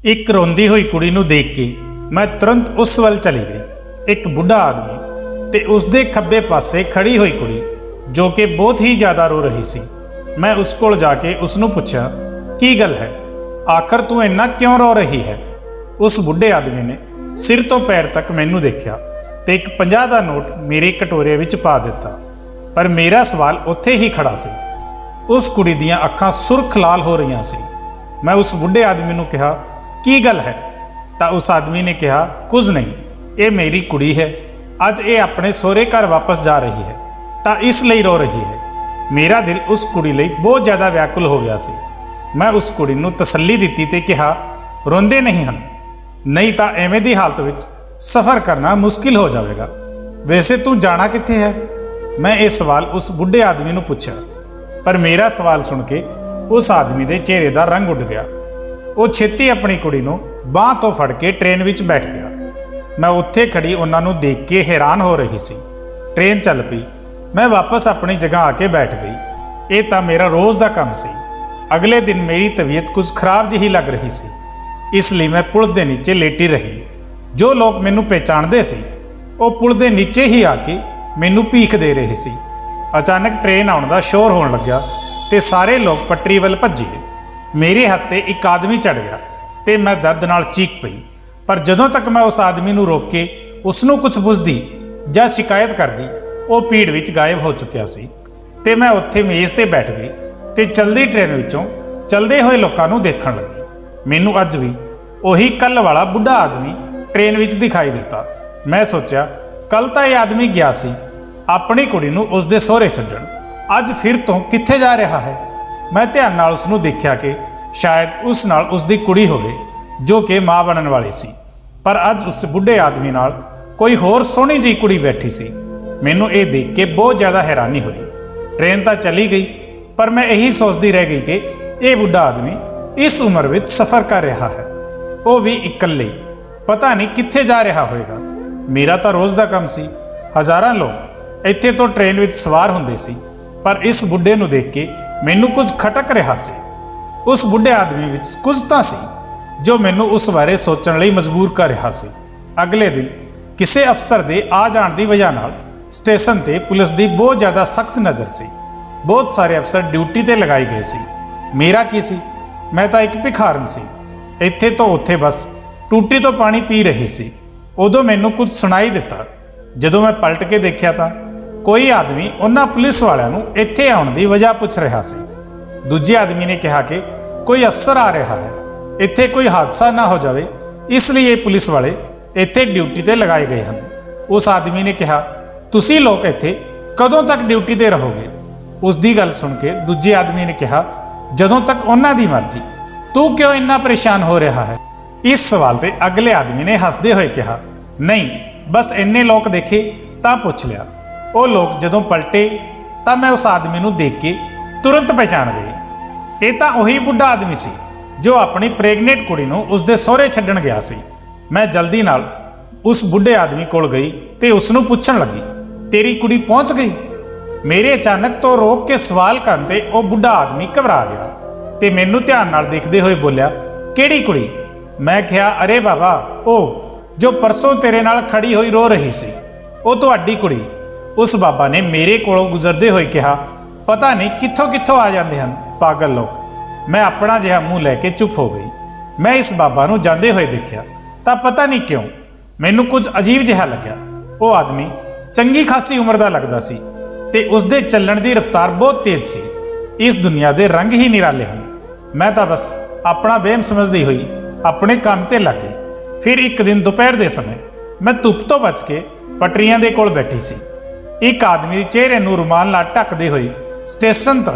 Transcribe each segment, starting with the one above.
एक रोंदी हुई कुड़ी नूं देख के मैं तुरंत उस वल चली गई। एक बुढ़ा आदमी ते उसदे खब्बे पासे खड़ी हुई कुड़ी जो कि बहुत ही ज़्यादा रो रही सी। मैं उस कोल जाके उसनूं पुछया की गल है, आखिर तू इन्ना क्यों रो रही है। उस बुढ़े आदमी ने सिर तो पैर तक मैनू देखा ते एक 50 का नोट मेरे कटोरे विच पा दिता, पर मेरा सवाल उत्थे ही खड़ा सी। उस कुड़ी दियां अखां सुरख लाल हो रही सी। मैं उस बुढ़े आदमी नूं कहा की गल है, तो उस आदमी ने कहा कुछ नहीं, ये मेरी कुड़ी है, अज ये अपने सोहरे घर वापस जा रही है तो इसलिए रो रही है। मेरा दिल उस कुड़ी लई बहुत ज़्यादा व्याकुल हो गया सी। मैं उस कुड़ी नूं तसल्ली दित्ती ते कहा रोंदे नहीं हन, नहीं तो एवें दी हालत विच सफ़र करना मुश्किल हो जाएगा। वैसे तू जाना कित्थे है। मैं ये सवाल उस बुढ़े आदमी नूं पुछया, पर मेरा सवाल सुन के उस आदमी के चेहरे का रंग उड़ गया। वो छेती अपनी कुड़ी नूं बांह तो फड़ के ट्रेन विच बैठ गया। मैं उत्थे खड़ी उन्हां नूं देख के हैरान हो रही सी। ट्रेन चल पई, मैं वापस अपनी जगह आके बैठ गई। ये तो मेरा रोज़ का काम सी। अगले दिन मेरी तबीयत कुछ खराब जी लग रही सी, इसलिए मैं पुल के नीचे लेटी रही। जो लोग मैनू पहचानते सी वो पुल के नीचे ही आके मैनू भीख दे रहे सी। अचानक ट्रेन आउण दा शोर होण लग्या ते सारे लोग पटरी वल भज्जे। मेरे हाथ ते एक आदमी चढ़ गया ते मैं दर्द नाल चीख पई, पर जदों तक मैं उस आदमी नूं रोक के उसनूं कुछ पुछदी जां शिकायत करदी, वो भीड़ विच गायब हो चुकिया सी। ते मैं उत्थे मेज़ ते बैठ गई ते चलदी ट्रेन विचों चलदे होए लोकां नूं देखण लगी। मैनूं अज भी उही कल वाला बुढ़ा आदमी ट्रेन विच दिखाई दिता। मैं सोचा कल तो यह आदमी गया सी अपनी कुड़ी नूं उसदे सोहरे छड्डण, अज फिर तो कित्थे जा रहा है। मैं ध्यान नाल उसनूं देखिया कि शायद उस नाल उसदी कुड़ी होवे जो कि माँ बनन वाली सी, पर अज उस बुढ़े आदमी नाल कोई होर सोहनी जी कुड़ी बैठी सी। मैनूं ये देख के बहुत ज़्यादा हैरानी हुई। ट्रेन तो चली गई, पर मैं यही सोचती रह गई कि यह बुढ़ा आदमी इस उम्र विच सफ़र कर रहा है, वो भी इकल्ले, पता नहीं कित्थे जा रहा होएगा। मेरा तो रोज़ का काम सी। हज़ारां लोग इत्थे तो ट्रेन विच सवार हुंदे सी, पर इस बुढ़े नूं देख के मैनूं कुछ खटक रहा सी। उस बुढ़े आदमी विच कुछ तां सी जो मैनूं उस बारे सोचण लई मजबूर कर रहा सी। अगले दिन किसी अफसर दे आ जाण दी वजह नाल स्टेशन ते पुलिस दी बहुत ज़्यादा सख्त नज़र सी। बहुत सारे अफसर ड्यूटी ते लगाए गए सी। मेरा की सी, मैं तो एक भिखारन सी, इत्थे तो उत्थे बस टूटी तो पानी पी रही सी। उदों मैनूं कुछ सुनाई दिता। जदों मैं पलट के देखिया तां कोई आदमी उन्हां पुलिस वालियां नूं इत्थे आउण दी वजह पुछ रहा सी। दूजे आदमी ने कहा कि कोई अफसर आ रहा है, इत्थे कोई हादसा ना हो जाए, इसलिए पुलिस वाले इत्थे ड्यूटी ते लगाए गए हैं। उस आदमी ने कहा तुसी लोग इत्थे कदों तक ड्यूटी ते रहोगे। उसकी गल सुन के दूजे आदमी ने कहा जदों तक उन्हां दी मर्जी, तू क्यों इन्ना परेशान हो रहा है। इस सवाल ते अगले आदमी ने हसदे हुए कहा नहीं, बस इन्ने लोग देखे तां पुछ लिया। वो लोग जदों पलटे तां मैं उस आदमी नूं देख के तुरंत पहचान गई। ये तां उही बुढ़ा आदमी सी जो अपनी प्रेगनेंट कुड़ी नूं उसदे सोहरे छड्डण गया सी। मैं जल्दी नाल उस बुढ़े आदमी कोल गई ते उसनूं पुछण लगी तेरी कुड़ी पहुंच गई। मेरे अचानक तो रोक के सवाल करन ते वो बुढ़ा आदमी घबरा गया ते मैनूं ध्यान नाल देखदे होए बोलिया किहड़ी कुड़ी। मैं कहा अरे बाबा, ओ जो परसों तेरे नाल खड़ी हुई रो रही सी, वो तुहाडी कुड़ी। उस बाबा ने मेरे कोलों गुजरदे हुए कहा पता नहीं कित्थों कित्थों आ जाते हैं पागल लोग। मैं अपना जिहा मूँह लैके चुप हो गई। मैं इस बाबा नूं जांदे हुए देखिया तां पता नहीं क्यों मैनूं कुछ अजीब जिहा लग्या। वो आदमी चंगी खासी उम्र का लगदा सी ते उसदे चलण दी रफ्तार बहुत तेज सी। इस दुनिया दे रंग ही निराले हैं। मैं तो बस अपना वहम समझदी हुई अपने काम ते लग गई। फिर एक दिन दोपहर के समय मैं धुप तो बच के पटरियां दे कोल बैठी सी। एक आदमी चेहरे नूं रुमाल नाल ढकदे हुए स्टेशन तो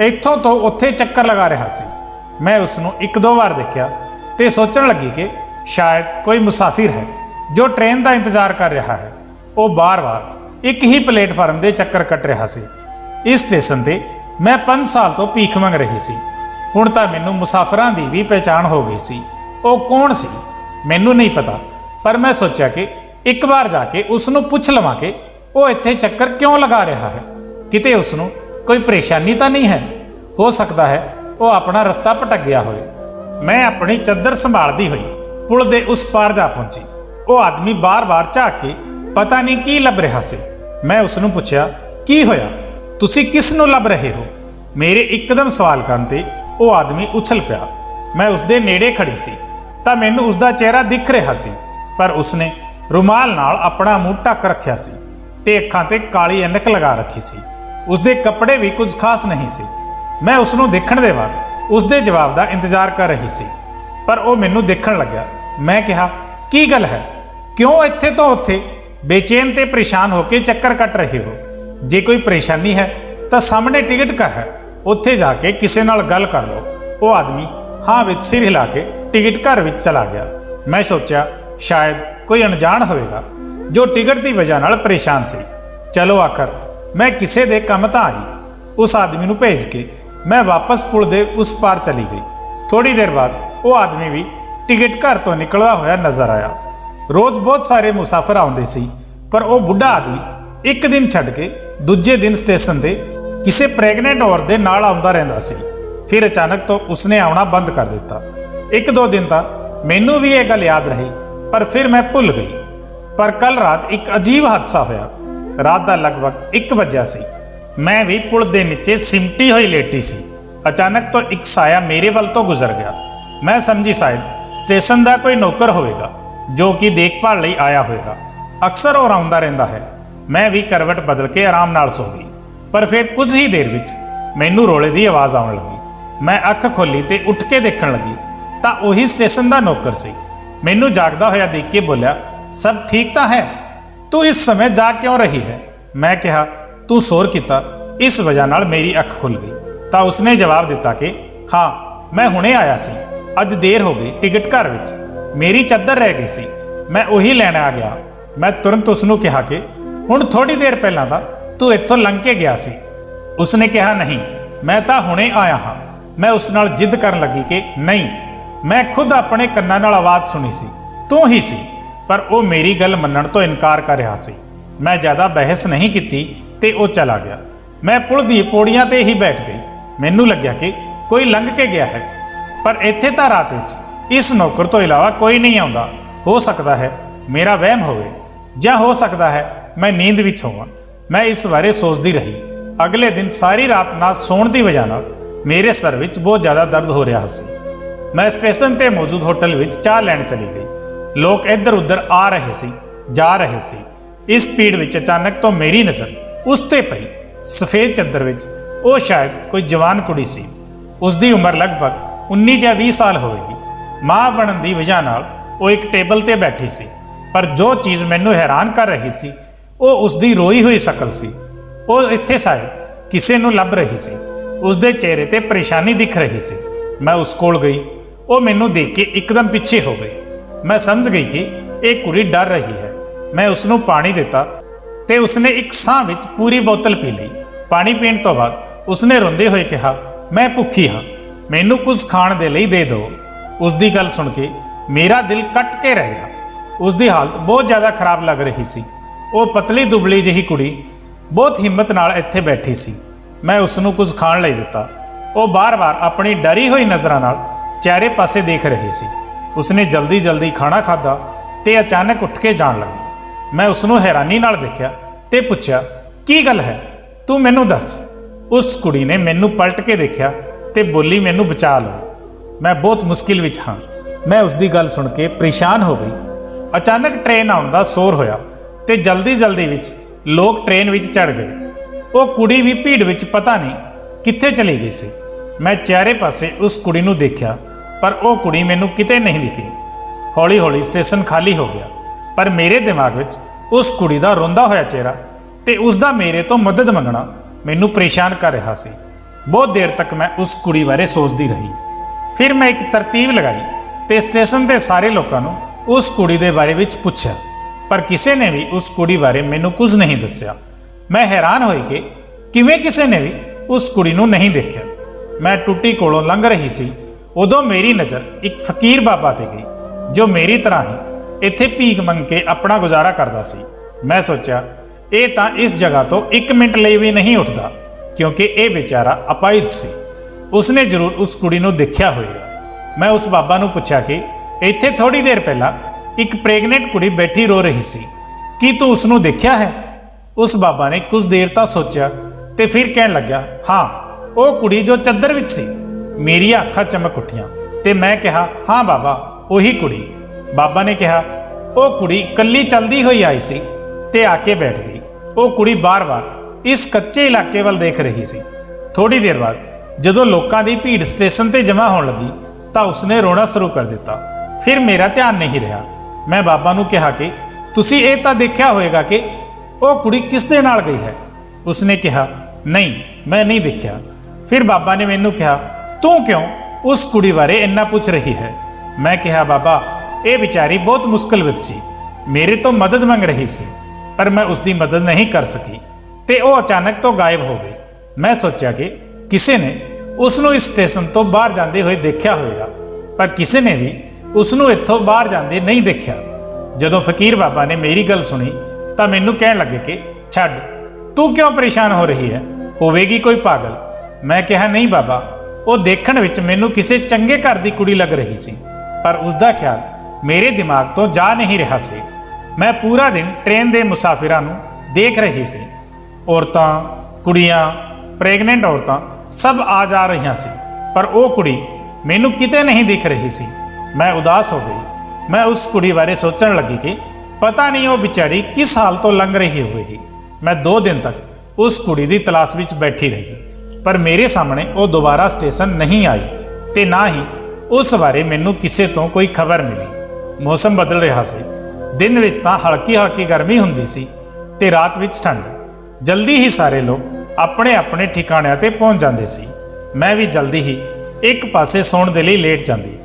इत्थों तो उत्थे चक्कर लगा रहा सी। मैं उसनूं एक दो बार देखा तो सोचण लगी कि शायद कोई मुसाफिर है जो ट्रेन का इंतजार कर रहा है। वो बार बार एक ही प्लेटफार्म के चक्कर कट रहा सी। इस स्टेशन पर मैं 5 साल तो भीख मंग रही सी। हुण तां मैनूं मुसाफिरां दी भी पहचान हो गई सी। वो कौन सी मैनूं नहीं पता, पर मैं सोचा कि एक बार जाके उसनूं पुछ लवां कि वो इत्थे चक्कर क्यों लगा रहा है। किते उसनूं कोई परेशानी तो नहीं है। हो सकता है वो अपना रस्ता भटक गया होए। मैं अपनी चद्दर संभालती हुई पुल दे उस पार जा पहुंची। वो आदमी बार बार झाक के पता नहीं की लभ रहा सी। मैं उसनों पूछया, की होया, तुसी किस नूं लभ रहे हो? मेरे एकदम सवाल करन ते वो आदमी उछल पिया। मैं उसदे नेड़े खड़ी सी तां मैनूं उसदा चेहरा दिख रहा सी, पर उसने रुमाल नाल अपना मूँह ढक रखिया सी ते अखां ते काली ऐनक लगा रखी सी। उसदे कपड़े भी कुछ खास नहीं सी। मैं उसनूं देखण दे बाद उसदे जवाब दा इंतजार कर रही सी, पर वो मैनूं देखण लग्या। मैं कहा, की गल है, क्यों इत्थे तो उत्थे बेचैन ते परेशान होके चक्कर कट रहे हो? जे कोई परेशानी है तो सामने टिकट घर है, उत्थे जाके किसी नाल गल कर लो। वो आदमी हाँ विच सिर हिला के टिकट घर विच चला गया। मैं सोचा शायद कोई अनजान होवेगा जो टिकट की वजह नाल परेशान सी। चलो आखिर मैं किसी दे काम तां आई। उस आदमी नूं भेज के मैं वापस पुल दे उस पार चली गई। थोड़ी देर बाद वो आदमी भी टिकट घर तो निकलदा होया नजर आया। रोज़ बहुत सारे मुसाफिर आउंदे सी, पर वो बुढ़ा आदमी एक दिन छड्ड के दूजे दिन स्टेशन ते किसी प्रैगनेंट औरत दे नाल आउंदा रहिंदा सी। फिर अचानक तो उसने आउणा बंद कर दिता। एक दो दिन तक मैनू भी यह गल याद रही, पर फिर मैं भुल गई। पर कल रात एक अजीब हादसा होया। रात का लगभग 1 बजिया सी। मैं भी पुल दे नीचे सिमटी हुई लेटी सी। अचानक तो एक साया मेरे वल तो गुजर गया। मैं समझी शायद स्टेशन का कोई नौकर होवेगा जो कि देखभाल लई आया होएगा। अक्सर और आउंदा रहिंदा है। मैं भी करवट बदल के आराम नाल सो गई, पर फिर कुछ ही देर विच मैनू रोले की आवाज़ आउण लगी। मैं अख खोली ते उठ के देखण लगी तां उही स्टेशन का नौकर सी। मैनू जागदा होया देख के बोलिया, सब ठीक तो है, तू इस समय जाग क्यों रही है? मैं कहा, तू शोर किता, इस वजह नाल मेरी अख खुल गई। तां उसने जवाब दिता कि हाँ मैं हुणे आया सी, अज देर हो गई टिकट घर विच, मेरी चादर रह गई सी, मैं उही लैण आ गया। मैं तुरंत उसनूं कहा कि हुण थोड़ी देर पहलां तां तू इत्थों लंघ के गया सी। उसने कहा नहीं, मैं तां हुणे आया हाँ। मैं उस नाल जिद करन लगी कि नहीं, मैं खुद अपने कन्नां नाल आवाज़ सुनी सी, तू ही सी। पर वो मेरी गल मन्नण तो इनकार कर रहा सी। मैं ज़्यादा बहस नहीं की ते वो चला गया। मैं पुल दी पौड़ियां ते ही बैठ गई। मैनू लग्या कि कोई लंघ के गया है, पर इत्थे तां रात विच इस नौकर तो इलावा कोई नहीं आउंदा। हो सकता है मेरा वहम होवे, जां हो सकता है मैं नींद विच होवां। मैं इस बारे सोचती रही। अगले दिन सारी रात ना सोण की वजह नाल मेरे सर विच बहुत ज़्यादा दर्द हो रहा सी। मैं स्टेशन ते मौजूद होटल विच चाह लैण चली गई। लोग इधर उधर आ रहे सी, जा रहे सी। इस भीड़ विच अचानक तो मेरी नज़र उस ते पई। सफ़ेद चद्दर विच वो शायद कोई जवान कुड़ी सी। उसकी उम्र लगभग 19 या 20 साल होवेगी। माँ बनन की वजह नाल वो एक टेबल ते बैठी सी, पर जो चीज़ मैनू हैरान कर रही सी वो उसकी रोई हुई शकल सी। वो इत्थे शायद किसी नूं लभ रही सी। उसके चेहरे ते परेशानी दिख रही सी। मैं उस कोल गई। वो मैनू देख के एकदम पीछे हो गई। मैं समझ गई कि एक कुड़ी डर रही है। मैं उसनूं पानी दिता ते उसने एक साह विच पूरी बोतल पी ली। पानी पीण तो बाद उसने रोंदे हुए कहा, मैं भुखी हाँ, मैनू कुछ खाण दे लई दे दो। उसकी गल सुन के मेरा दिल कट के रह गया। उसकी हालत बहुत ज़्यादा खराब लग रही सी। वो पतली दुबली जिही कुड़ी बहुत हिम्मत नाल इत्थे बैठी सी। मैं उसनूं कुछ खाण लई दिता। वो बार बार अपनी डरी हुई नज़रां नाल चारे पासे देख रही सी। उसने जल्दी जल्दी खाना खाधा ते अचानक उठ के जाण लगी। मैं उसनूं हैरानी नाल देखिया ते पुछया, की गल है, तू मैनू दस। उस कुड़ी ने मैनू पलट के देखिया ते बोली, मैनू बचा लो, मैं बहुत मुश्किल विच हाँ। मैं उसकी गल सुन के परेशान हो गई। अचानक ट्रेन आउण दा शोर होया ते जल्दी जल्दी विच लोग ट्रेन विच चढ़ गए। वो कुड़ी भी भीड़ विच पता नहीं कित्थे चली गई सी। मैं चारे पासे उस कुड़ी नूं देखिया, पर वो कुड़ी मैनू किते नहीं दिखी। हौली हौली स्टेशन खाली हो गया, पर मेरे दिमाग विच उस कुड़ी दा रोंदा होया चेहरा ते उसदा मेरे तो मदद मंगना मैनू परेशान कर रहा सी। बहुत देर तक मैं उस कुड़ी बारे सोचती रही। फिर मैं एक तरतीब लगाई ते स्टेशन के सारे लोगों नूं उस कुड़ी दे बारे विच पुछया, पर किसी ने भी उस कुड़ी बारे मैनू कुछ नहीं दस्या। मैं हैरान होई कि किवें किसी ने भी उस कुड़ी नूं नहीं देखा। मैं टुट्टी कोलों लंघ रही सी, उदों मेरी नज़र एक फकीर बाबा ते गई जो मेरी तरह ही इत्थे भीख मंग के अपना गुजारा करता सी। मैं सोचा ये तां इस जगह तो 1 मिनट ਲਈ भी नहीं उठता, क्योंकि ये बेचारा अपाहिज सी। उसने जरूर उस कुड़ी नूं देखिया होएगा। मैं उस बाबा नूं पुछया कि इत्थे थोड़ी देर पहला एक प्रेगनेंट कुड़ी बैठी रो रही सी, की तू उसनूं देखिया है? उस बाबा ने कुछ देर तक सोचा ते फिर कहन लग्या, हाँ वो कुड़ी जो चद्दर विच सी। मेरी अखां चमक उठियां ते मैं कहा, हाँ बाबा उही कुड़ी। बाबा ने कहा, वो कुड़ी कल्ली चलदी होई आई सी ते आके बैठ गई। वो कुड़ी बार बार इस कच्चे इलाके वाल देख रही सी। थोड़ी देर बाद जदों लोकां दी भीड़ स्टेशन ते जमा होण लगी तां उसने रोना शुरू कर दिता। फिर मेरा ध्यान नहीं रहा। मैं बाबा नूं कहा कि तुसीं इह तां देखिया होएगा कि वो कुड़ी किस दे नाल गई है। उसने कहा, नहीं मैं नहीं देखिया। फिर बाबा ने मैनूं कहा, तू क्यों उस कुड़ी बारे इन्ना पुछ रही है? मैं कहा, बाबा ये बेचारी बहुत मुश्किल विच सी, मेरे तो मदद मंग रही सी, पर मैं उसकी मदद नहीं कर सकी ते वो अचानक तो गायब हो गई। मैं सोचा कि किसी ने उसनूं इस स्टेशन तो बाहर जाते हुए देखा होगा, पर किसी ने भी उसनूं इत्थों बाहर जाते नहीं देखा। जदों फकीर बाबा ने मेरी गल सुनी तो मैनूं कहण लगे कि छड्ड, तू क्यों परेशान हो रही है, होवेगी कोई पागल। मैं कहा, नहीं बाबा, वो देखण विच मैनूं किसी चंगे घर दी कुड़ी लग रही सी, पर उसका ख्याल मेरे दिमाग तो जा नहीं रहा सी। मैं पूरा दिन ट्रेन के मुसाफिरां नूं देख रही सी। औरतां, कुड़ियां, प्रेगनेंट औरतां सब आ जा रही सी, पर वो कुड़ी मैनूं किते नहीं दिख रही सी। मैं उदास हो गई। मैं उस कुड़ी बारे सोचण लगी कि पता नहीं वो बेचारी किस हाल तो लंघ रही होगी। मैं 2 दिन तक उस कुड़ी की तलाश में बैठी रही, पर मेरे सामने वो दोबारा स्टेशन नहीं आई ते ना ही उस बारे मैनूं किसी तो कोई खबर मिली। मौसम बदल रहा सी। दिन विच तां हल्की हल्की गर्मी हुंदी सी ते रात विच ठंड। जल्दी ही सारे लोग अपने अपने ठिकाणिਆਂ ते पहुंच जाते सी। मैं भी जल्दी ही एक पासे सौण दे लई लेट जांदी।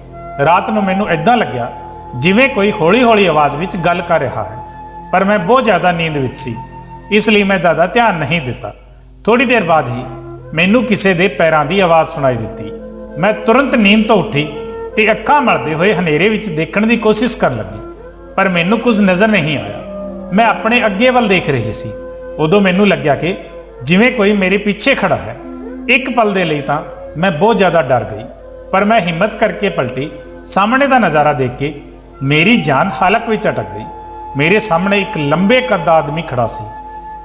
रात नूं मैनूं इदां लग्या जिवें कोई हौली हौली आवाज़ विच गल कर रहा है, पर मैं बहुत ज़्यादा नींद विच सी, इसलिए मैं ज़्यादा ध्यान नहीं दिता। थोड़ी देर बाद ही मैनूं किसी दे पैरां दी आवाज़ सुनाई दित्ती। मैं तुरंत नींद तो उठी ते अखां मलदे हुए हनेरे विच देखण दी कोशिश कर लगी, पर मैनूं कुछ नज़र नहीं आया। मैं अपने अगे वल देख रही सी। उदों मैनूं लग्या कि जिवें कोई मेरे पीछे खड़ा है। एक पल दे लई तां मैं बहुत ज़्यादा डर गई, पर मैं हिम्मत करके पलटी। सामने का नज़ारा देख के मेरी जान हलक विच अटक गई। मेरे सामने एक लंबे कद आदमी खड़ा सी।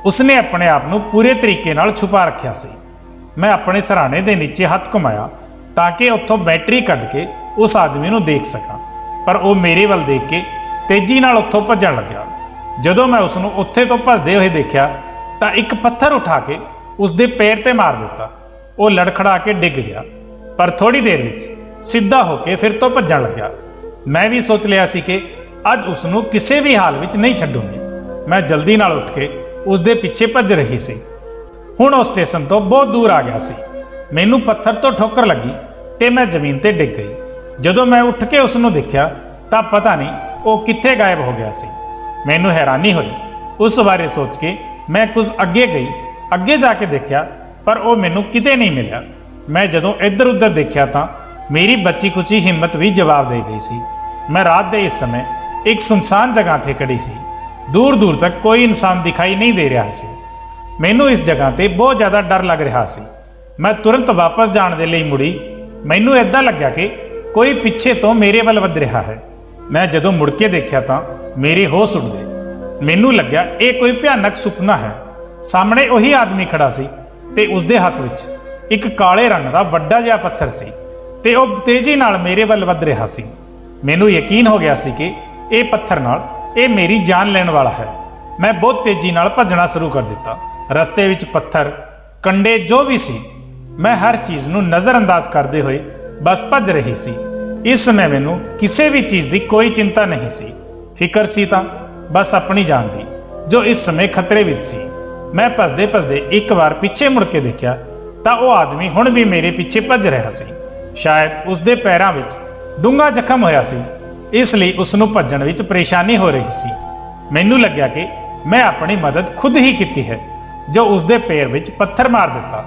उसने अपने आप को पूरे तरीके नाल छुपा रखा सी। मैं अपने सराहने के नीचे हथ घुमाया ताकि उत्थों बैटरी कढ़ के उस आदमी को देख सकां, पर वो मेरे वल देख के तेजी नाल उत्थों भज्जण लग्या। जदों मैं उसनूं उत्थे तो भजदे हुए देखा तो एक पत्थर उठा के उसके पैर ते मार दिता। वो लड़खड़ा के डिग गया, पर थोड़ी देर विच सीधा होके फिर तो भज्जण लग्या। मैं भी सोच लिया सी कि अज उसनूं किसी भी हाल विच नहीं छड्डूंगी। मैं जल्दी नाल उठ के उसके पीछे भज रही सी। हुण उस स्टेशन तो बहुत दूर आ गया सी। मैनूं पत्थर तो ठोकर लगी ते मैं जमीन ते डिग गई। जदों मैं उठ के उसनूं देखिया तां पता नहीं वो कित्थे गायब हो गया सी। मैनूं हैरानी हुई। उस बारे सोच के मैं कुछ अगे गई। अगे जाके देखिया पर वो मैनूं किते नहीं मिलिया। मैं जदों इधर उधर देखिया तां मेरी बची कुची हिम्मत भी जवाब दे गई सी। मैं रात के इस समय एक सुनसान जगह ते खड़ी सी। दूर दूर तक कोई इंसान दिखाई नहीं दे रहा सी। मैनूं इस जगह ते बहुत ज़्यादा डर लग रहा सी। मैं तुरंत वापस जाण दे लई मुड़ी। मैनूं इदां लग्या कि कोई पिछे तो मेरे वल वध रहा है। मैं जदों मुड़ के देखिया तां मेरे होश उड़ गए। मैनूं लग्या ये कोई भयानक सुपना है। सामने वही आदमी खड़ा सी ते उसदे हत्थ विच एक काले रंग का वड्डा जिहा पत्थर सी ते वो तेजी नाल मेरे वल वध रहा सी। मैनूं यकीन हो गया सी कि ये पत्थर नाल ये मेरी जान लैण वाला है। मैं बहुत तेजी नाल भजना शुरू कर दिता। रस्ते विच पत्थर, कंडे जो भी सी, मैं हर चीज़ नूं नज़रअंदाज करते हुए बस भज रही सी। इस समय मैनूं किसी भी चीज़ की कोई चिंता नहीं सी। फिक्र सी तां बस अपनी जान दी जो इस समय खतरे विच सी। मैं भजदे भजदे एक बार पिछे मुड़ के देखिया तां वो आदमी हुण भी मेरे पीछे भज रहा सी। शायद उसके पैरां विच डूंगा जख्म होया सी, इसलिए उसनूं भज्जण विच परेशानी हो रही सी। मैनूं लग्या कि मैं अपनी मदद खुद ही की है जो उसके पैर विच पत्थर मार दिता।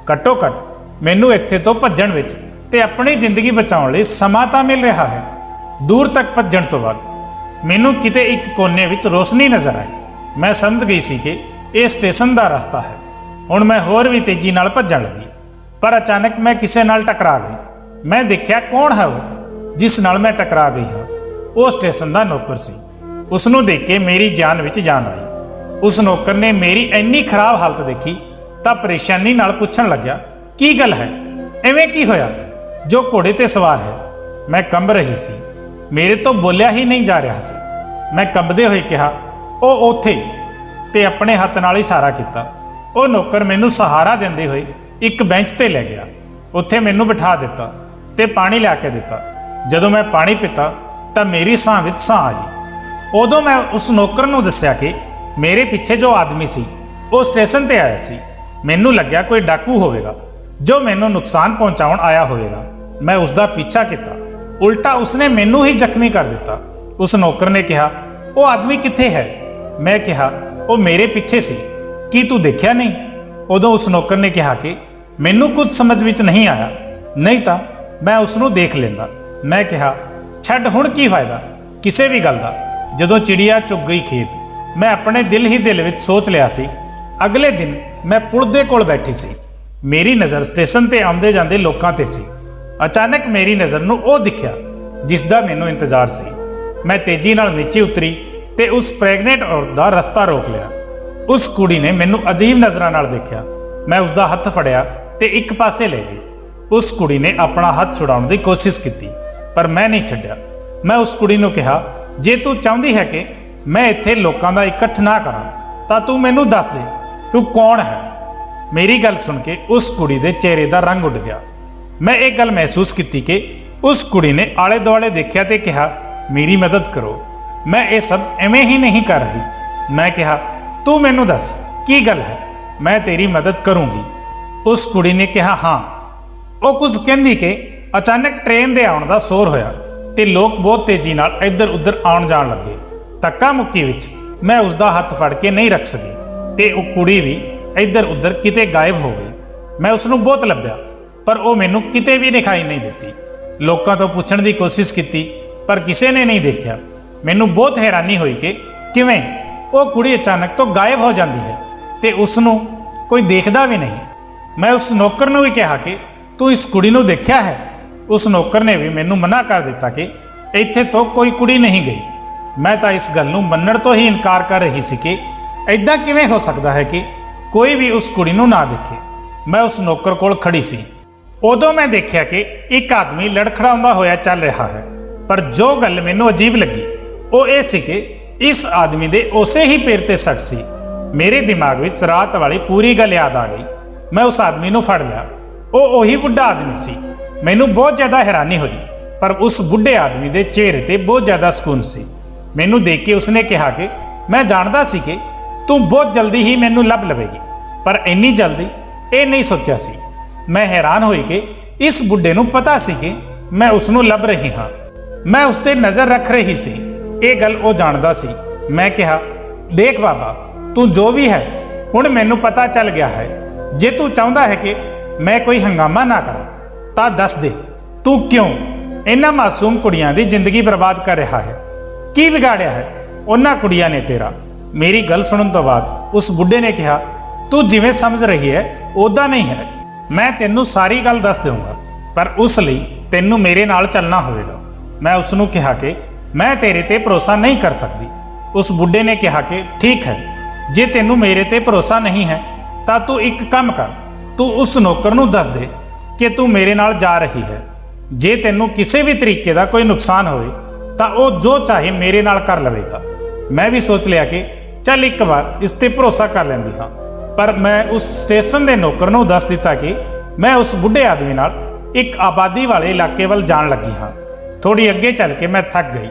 घट्टो घट मैनूं इत्थे तो भज्जण विच ते अपनी जिंदगी बचाउण लई समां तां मिल रहा है। दूर तक भज्जण तो बाद मैनूं किते एक कोने विच रोशनी नज़र आई। मैं समझ गई सी कि यह स्टेशन का रास्ता है। हुण मैं होर भी तेजी नाल भज्जण लगी, पर अचानक मैं किसी नाल टकरा गई। मैं देखिया कौन है वो। ਜਿਸ ਨਾਲ ਮੈਂ ਟਕਰਾ ਗਈ ਹਾਂ ਉਹ ਸਟੇਸ਼ਨ ਦਾ ਨੌਕਰ ਸੀ। ਉਸ ਨੂੰ ਦੇਖ ਕੇ ਮੇਰੀ ਜਾਨ ਵਿੱਚ ਜਾਨ ਆਈ। ਉਸ ਨੌਕਰ ਨੇ ਮੇਰੀ ਇੰਨੀ ਖਰਾਬ ਹਾਲਤ ਦੇਖੀ ਤਾਂ ਪਰੇਸ਼ਾਨੀ ਨਾਲ ਪੁੱਛਣ ਲੱਗਿਆ, ਕੀ ਗੱਲ ਹੈ, ਐਵੇਂ ਕੀ ਹੋਇਆ ਜੋ ਘੋੜੇ ਤੇ ਸਵਾਰ ਹੈ? ਮੈਂ ਕੰਬ ਰਹੀ ਸੀ, ਮੇਰੇ ਤੋਂ ਬੋਲਿਆ ਹੀ ਨਹੀਂ ਜਾ ਰਿਹਾ ਸੀ। ਮੈਂ ਕੰਬਦੇ ਹੋਏ ਕਿਹਾ, ਉਹ ਉੱਥੇ, ਤੇ ਆਪਣੇ ਹੱਥ ਨਾਲ ਇਸ਼ਾਰਾ ਕੀਤਾ। ਉਹ ਨੌਕਰ ਮੈਨੂੰ ਸਹਾਰਾ ਦਿੰਦੇ ਹੋਏ ਇੱਕ ਬੈਂਚ ਤੇ ਲੈ ਗਿਆ। ਉੱਥੇ ਮੈਨੂੰ ਬਿਠਾ ਦਿੱਤਾ ਤੇ ਪਾਣੀ ਲਿਆ ਕੇ ਦਿੱਤਾ। ਜਦੋਂ ਮੈਂ ਪਾਣੀ ਪੀਤਾ ਤਾਂ ਮੇਰੀ ਸਾਹ ਵਿੱਚ ਸਾਹ ਆਈ। ਉਦੋਂ ਮੈਂ ਉਸ ਨੌਕਰ ਨੂੰ ਦੱਸਿਆ ਕਿ ਮੇਰੇ ਪਿੱਛੇ ਜੋ ਆਦਮੀ ਸੀ ਉਹ ਸਟੇਸ਼ਨ ਤੇ ਆਇਆ ਸੀ। ਮੈਨੂੰ ਲੱਗਿਆ ਕੋਈ ਡਾਕੂ ਹੋਵੇਗਾ ਜੋ ਮੈਨੂੰ ਨੁਕਸਾਨ ਪਹੁੰਚਾਉਣ ਆਇਆ ਹੋਵੇਗਾ। ਮੈਂ ਉਸ ਦਾ ਪਿੱਛਾ ਕੀਤਾ, ਉਲਟਾ ਉਸਨੇ ਮੈਨੂੰ ਹੀ ਜ਼ਖਮੀ ਕਰ ਦਿੱਤਾ। ਉਸ ਨੌਕਰ ਨੇ ਕਿਹਾ, ਉਹ ਆਦਮੀ ਕਿੱਥੇ ਹੈ? ਮੈਂ ਕਿਹਾ, ਉਹ ਮੇਰੇ ਪਿੱਛੇ ਸੀ, ਕੀ ਤੂੰ ਦੇਖਿਆ ਨਹੀਂ? ਉਦੋਂ ਉਸ ਨੌਕਰ ਨੇ ਕਿਹਾ ਕਿ ਮੈਨੂੰ ਕੁਝ ਸਮਝ ਵਿੱਚ ਨਹੀਂ ਆਇਆ, ਨਹੀਂ ਤਾਂ ਮੈਂ ਉਸ ਨੂੰ ਦੇਖ ਲੈਂਦਾ। ਮੈਂ ਕਿਹਾ, ਛੱਡ, ਹੁਣ ਕੀ ਫਾਇਦਾ ਕਿਸੇ ਵੀ ਗੱਲ ਦਾ। ਜਦੋਂ ਚਿੜੀਆ ਚੁੱਗ ਗਈ ਖੇਤ, ਮੈਂ ਆਪਣੇ ਦਿਲ ਹੀ ਦਿਲ ਵਿੱਚ ਸੋਚ ਲਿਆ ਸੀ। ਅਗਲੇ ਦਿਨ ਮੈਂ ਪੁਲ ਦੇ ਕੋਲ ਬੈਠੀ ਸੀ। ਮੇਰੀ ਨਜ਼ਰ ਸਟੇਸ਼ਨ ਤੇ ਆਉਂਦੇ ਜਾਂਦੇ ਲੋਕਾਂ ਤੇ ਸੀ। ਅਚਾਨਕ ਮੇਰੀ ਨਜ਼ਰ ਨੂੰ ਉਹ ਦਿਖਿਆ ਜਿਸ ਦਾ ਮੈਨੂੰ ਇੰਤਜ਼ਾਰ ਸੀ। ਮੈਂ ਤੇਜ਼ੀ ਨਾਲ ਨੀਚੇ ਉਤਰੀ ਤੇ ਉਸ ਪ੍ਰੈਗਨੈਂਟ ਔਰਤ ਦਾ ਰਸਤਾ ਰੋਕ ਲਿਆ। ਉਸ ਕੁੜੀ ਨੇ ਮੈਨੂੰ ਅਜੀਬ ਨਜ਼ਰਾਂ ਨਾਲ ਦੇਖਿਆ। ਮੈਂ ਉਸ ਦਾ ਹੱਥ ਫੜਿਆ ਤੇ ਇੱਕ ਪਾਸੇ ਲੈ ਗਈ। ਉਸ ਕੁੜੀ ਨੇ ਆਪਣਾ ਹੱਥ ਛੁਡਾਉਣ ਦੀ ਕੋਸ਼ਿਸ਼ ਕੀਤੀ ਪਰ ਮੈਂ ਨਹੀਂ ਛੱਡਿਆ। ਮੈਂ ਉਸ ਕੁੜੀ ਨੂੰ ਕਿਹਾ, ਜੇ ਤੂੰ ਚਾਹੁੰਦੀ ਹੈ ਕਿ ਮੈਂ ਇੱਥੇ ਲੋਕਾਂ ਦਾ ਇਕੱਠ ਨਾ ਕਰਾਂ ਤਾਂ ਤੂੰ ਮੈਨੂੰ ਦੱਸ ਦੇ, ਤੂੰ ਕੌਣ ਹੈ? ਮੇਰੀ ਗੱਲ ਸੁਣ ਕੇ ਉਸ ਕੁੜੀ ਦੇ ਚਿਹਰੇ ਦਾ ਰੰਗ ਉੱਡ ਗਿਆ। ਮੈਂ ਇਹ ਗੱਲ ਮਹਿਸੂਸ ਕੀਤੀ ਕਿ ਉਸ ਕੁੜੀ ਨੇ ਆਲੇ ਦੁਆਲੇ ਦੇਖਿਆ ਤੇ ਕਿਹਾ, ਮੇਰੀ ਮਦਦ ਕਰੋ, ਮੈਂ ਇਹ ਸਭ ਐਵੇਂ ਹੀ ਨਹੀਂ ਕਰ ਰਹੀ। ਮੈਂ ਕਿਹਾ, ਤੂੰ ਮੈਨੂੰ ਦੱਸ ਕੀ ਗੱਲ ਹੈ, ਮੈਂ ਤੇਰੀ ਮਦਦ ਕਰੂੰਗੀ। ਉਸ ਕੁੜੀ ਨੇ ਕਿਹਾ, ਹਾਂ। ਉਹ ਕੁਝ ਕਹਿੰਦੀ ਕਿ ਅਚਾਨਕ ਟ੍ਰੇਨ ਦੇ ਆਉਣ ਦਾ ਸ਼ੋਰ ਹੋਇਆ ਤੇ ਲੋਕ ਬਹੁਤ ਤੇਜ਼ੀ ਨਾਲ ਇੱਧਰ ਉੱਧਰ ਆਉਣ ਜਾਣ ਲੱਗੇ। ਧੱਕਾ ਮੁੱਕੀ ਵਿੱਚ ਮੈਂ ਉਸ ਦਾ ਹੱਥ ਫੜ ਕੇ ਨਹੀਂ ਰੱਖ ਸਕੀ ਤੇ ਉਹ ਕੁੜੀ ਵੀ ਇੱਧਰ ਉੱਧਰ ਕਿਤੇ ਗਾਇਬ ਹੋ ਗਈ। ਮੈਂ ਉਸ ਨੂੰ ਬਹੁਤ ਲੱਭਿਆ ਪਰ ਉਹ ਮੈਨੂੰ ਕਿਤੇ ਵੀ ਦਿਖਾਈ ਨਹੀਂ ਦਿੱਤੀ। ਲੋਕਾਂ ਤੋਂ ਪੁੱਛਣ ਦੀ ਕੋਸ਼ਿਸ਼ ਕੀਤੀ ਪਰ ਕਿਸੇ ਨੇ ਨਹੀਂ ਦੇਖਿਆ। ਮੈਨੂੰ ਬਹੁਤ ਹੈਰਾਨੀ ਹੋਈ ਕਿ ਕਿਵੇਂ ਉਹ ਕੁੜੀ ਅਚਾਨਕ ਤੋਂ ਗਾਇਬ ਹੋ ਜਾਂਦੀ ਹੈ ਤੇ ਉਸ ਨੂੰ ਕੋਈ ਦੇਖਦਾ ਵੀ ਨਹੀਂ। ਮੈਂ ਉਸ ਨੌਕਰ ਨੂੰ ਵੀ ਕਿਹਾ ਕਿ ਤੂੰ ਇਸ ਕੁੜੀ ਨੂੰ ਦੇਖਿਆ ਹੈ? ਉਸ ਨੌਕਰ ਨੇ ਵੀ ਮੈਨੂੰ ਮਨਾ ਕਰ ਦਿੱਤਾ ਕਿ ਇੱਥੇ ਤੋਂ ਕੋਈ ਕੁੜੀ ਨਹੀਂ ਗਈ। ਮੈਂ ਤਾਂ ਇਸ ਗੱਲ ਨੂੰ ਮੰਨਣ ਤੋਂ ਹੀ ਇਨਕਾਰ ਕਰ ਰਹੀ ਸੀ ਕਿ ਐਦਾਂ ਕਿਵੇਂ ਹੋ ਸਕਦਾ ਹੈ ਕਿ ਕੋਈ ਵੀ ਉਸ ਕੁੜੀ ਨੂੰ ਨਾ ਦੇਖੇ। ਮੈਂ ਉਸ ਨੌਕਰ ਕੋਲ ਖੜੀ ਸੀ। ਉਦੋਂ ਮੈਂ ਦੇਖਿਆ ਕਿ ਇੱਕ ਆਦਮੀ ਲੜਖੜਾਉਂਦਾ ਹੋਇਆ ਚੱਲ ਰਿਹਾ ਹੈ। ਪਰ ਜੋ ਗੱਲ ਮੈਨੂੰ ਅਜੀਬ ਲੱਗੀ ਉਹ ਇਹ ਸੀ ਕਿ ਇਸ ਆਦਮੀ ਦੇ ਉਸੇ ਹੀ ਪੈਰ ਤੇ ਸੱਟ ਸੀ। ਮੇਰੇ ਦਿਮਾਗ ਵਿੱਚ ਰਾਤ ਵਾਲੀ ਪੂਰੀ ਗੱਲ ਯਾਦ ਆ ਗਈ। ਮੈਂ ਉਸ ਆਦਮੀ ਨੂੰ ਫੜ ਲਿਆ। ਉਹ ਉਹੀ ਬੁੱਢਾ ਆਦਮੀ ਸੀ। ਮੈਨੂੰ ਬਹੁਤ ਜ਼ਿਆਦਾ ਹੈਰਾਨੀ ਹੋਈ ਪਰ ਉਸ ਬੁੱਢੇ ਆਦਮੀ ਦੇ ਚਿਹਰੇ ਤੇ ਬਹੁਤ ਜ਼ਿਆਦਾ ਸਕੂਨ ਸੀ। ਮੈਨੂੰ ਦੇਖ ਕੇ ਉਸਨੇ ਕਿਹਾ ਕਿ ਮੈਂ ਜਾਣਦਾ ਸੀ ਕਿ ਤੂੰ ਬਹੁਤ ਜਲਦੀ ਹੀ ਮੈਨੂੰ ਲੱਭ ਲਵੇਗੀ, ਪਰ ਇੰਨੀ ਜਲਦੀ ਇਹ ਨਹੀਂ ਸੋਚਿਆ ਸੀ। ਮੈਂ ਹੈਰਾਨ ਹੋਈ ਕਿ ਇਸ ਬੁੱਢੇ ਨੂੰ ਪਤਾ ਸੀ ਕਿ ਮੈਂ ਉਸ ਨੂੰ ਲੱਭ ਰਹੀ ਹਾਂ। ਮੈਂ ਉਸ ਤੇ ਨਜ਼ਰ ਰੱਖ ਰਹੀ ਸੀ, ਇਹ ਗੱਲ ਉਹ ਜਾਣਦਾ ਸੀ। ਮੈਂ ਕਿਹਾ, ਦੇਖ ਬਾਬਾ, ਤੂੰ ਜੋ ਵੀ ਹੈ ਹੁਣ ਮੈਨੂੰ ਪਤਾ ਚੱਲ ਗਿਆ ਹੈ। ਜੇ ਤੂੰ ਚਾਹੁੰਦਾ ਹੈ ਕਿ ਮੈਂ ਕੋਈ ਹੰਗਾਮਾ ਨਾ ਕਰਾਂ ਤਾਂ ਦੱਸ ਦੇ, ਤੂੰ ਕਿਉਂ ਇਹਨਾਂ ਮਾਸੂਮ ਕੁੜੀਆਂ ਦੀ ਜ਼ਿੰਦਗੀ ਬਰਬਾਦ ਕਰ ਰਿਹਾ ਹੈ? ਕੀ ਵਿਗਾੜਿਆ ਹੈ ਉਹਨਾਂ ਕੁੜੀਆਂ ਨੇ ਤੇਰਾ? ਮੇਰੀ ਗੱਲ ਸੁਣਨ ਤੋਂ ਬਾਅਦ ਉਸ ਬੁੱਢੇ ਨੇ ਕਿਹਾ, ਤੂੰ ਜਿਵੇਂ ਸਮਝ ਰਹੀ ਹੈ ਉੱਦਾਂ ਨਹੀਂ ਹੈ। ਮੈਂ ਤੈਨੂੰ ਸਾਰੀ ਗੱਲ ਦੱਸ ਦੇਵਾਂਗਾ ਪਰ ਉਸ ਲਈ ਤੈਨੂੰ ਮੇਰੇ ਨਾਲ ਚੱਲਣਾ ਹੋਵੇਗਾ। ਮੈਂ ਉਸ ਨੂੰ ਕਿਹਾ ਕਿ ਮੈਂ ਤੇਰੇ ਤੇ ਭਰੋਸਾ ਨਹੀਂ ਕਰ ਸਕਦੀ। ਉਸ ਬੁੱਢੇ ਨੇ ਕਿਹਾ ਕਿ ਠੀਕ ਹੈ, ਜੇ ਤੈਨੂੰ ਮੇਰੇ ਤੇ ਭਰੋਸਾ ਨਹੀਂ ਹੈ ਤਾਂ ਤੂੰ ਇੱਕ ਕੰਮ ਕਰ, ਤੂੰ ਉਸ ਨੌਕਰ ਨੂੰ ਦੱਸ ਦੇ ਕਿ ਤੂੰ ਮੇਰੇ ਨਾਲ ਜਾ ਰਹੀ ਹੈ। ਜੇ ਤੈਨੂੰ ਕਿਸੇ ਵੀ ਤਰੀਕੇ ਦਾ ਕੋਈ ਨੁਕਸਾਨ ਹੋਵੇ ਤਾਂ ਉਹ ਜੋ ਚਾਹੇ ਮੇਰੇ ਨਾਲ ਕਰ ਲਵੇਗਾ। ਮੈਂ ਵੀ ਸੋਚ ਲਿਆ ਕਿ ਚੱਲ ਇੱਕ ਵਾਰ ਇਸ ਤੇ ਭਰੋਸਾ ਕਰ ਲੈਂਦੀ ਹਾਂ, ਪਰ ਮੈਂ ਉਸ ਸਟੇਸ਼ਨ ਦੇ ਨੌਕਰ ਨੂੰ ਦੱਸ ਦਿੱਤਾ ਕਿ ਮੈਂ ਉਸ ਬੁੱਢੇ ਆਦਮੀ ਨਾਲ ਇੱਕ ਆਬਾਦੀ ਵਾਲੇ ਇਲਾਕੇ ਵੱਲ ਜਾਣ ਲੱਗੀ ਹਾਂ। ਥੋੜੀ ਅੱਗੇ ਚੱਲ ਕੇ ਮੈਂ ਥੱਕ ਗਈ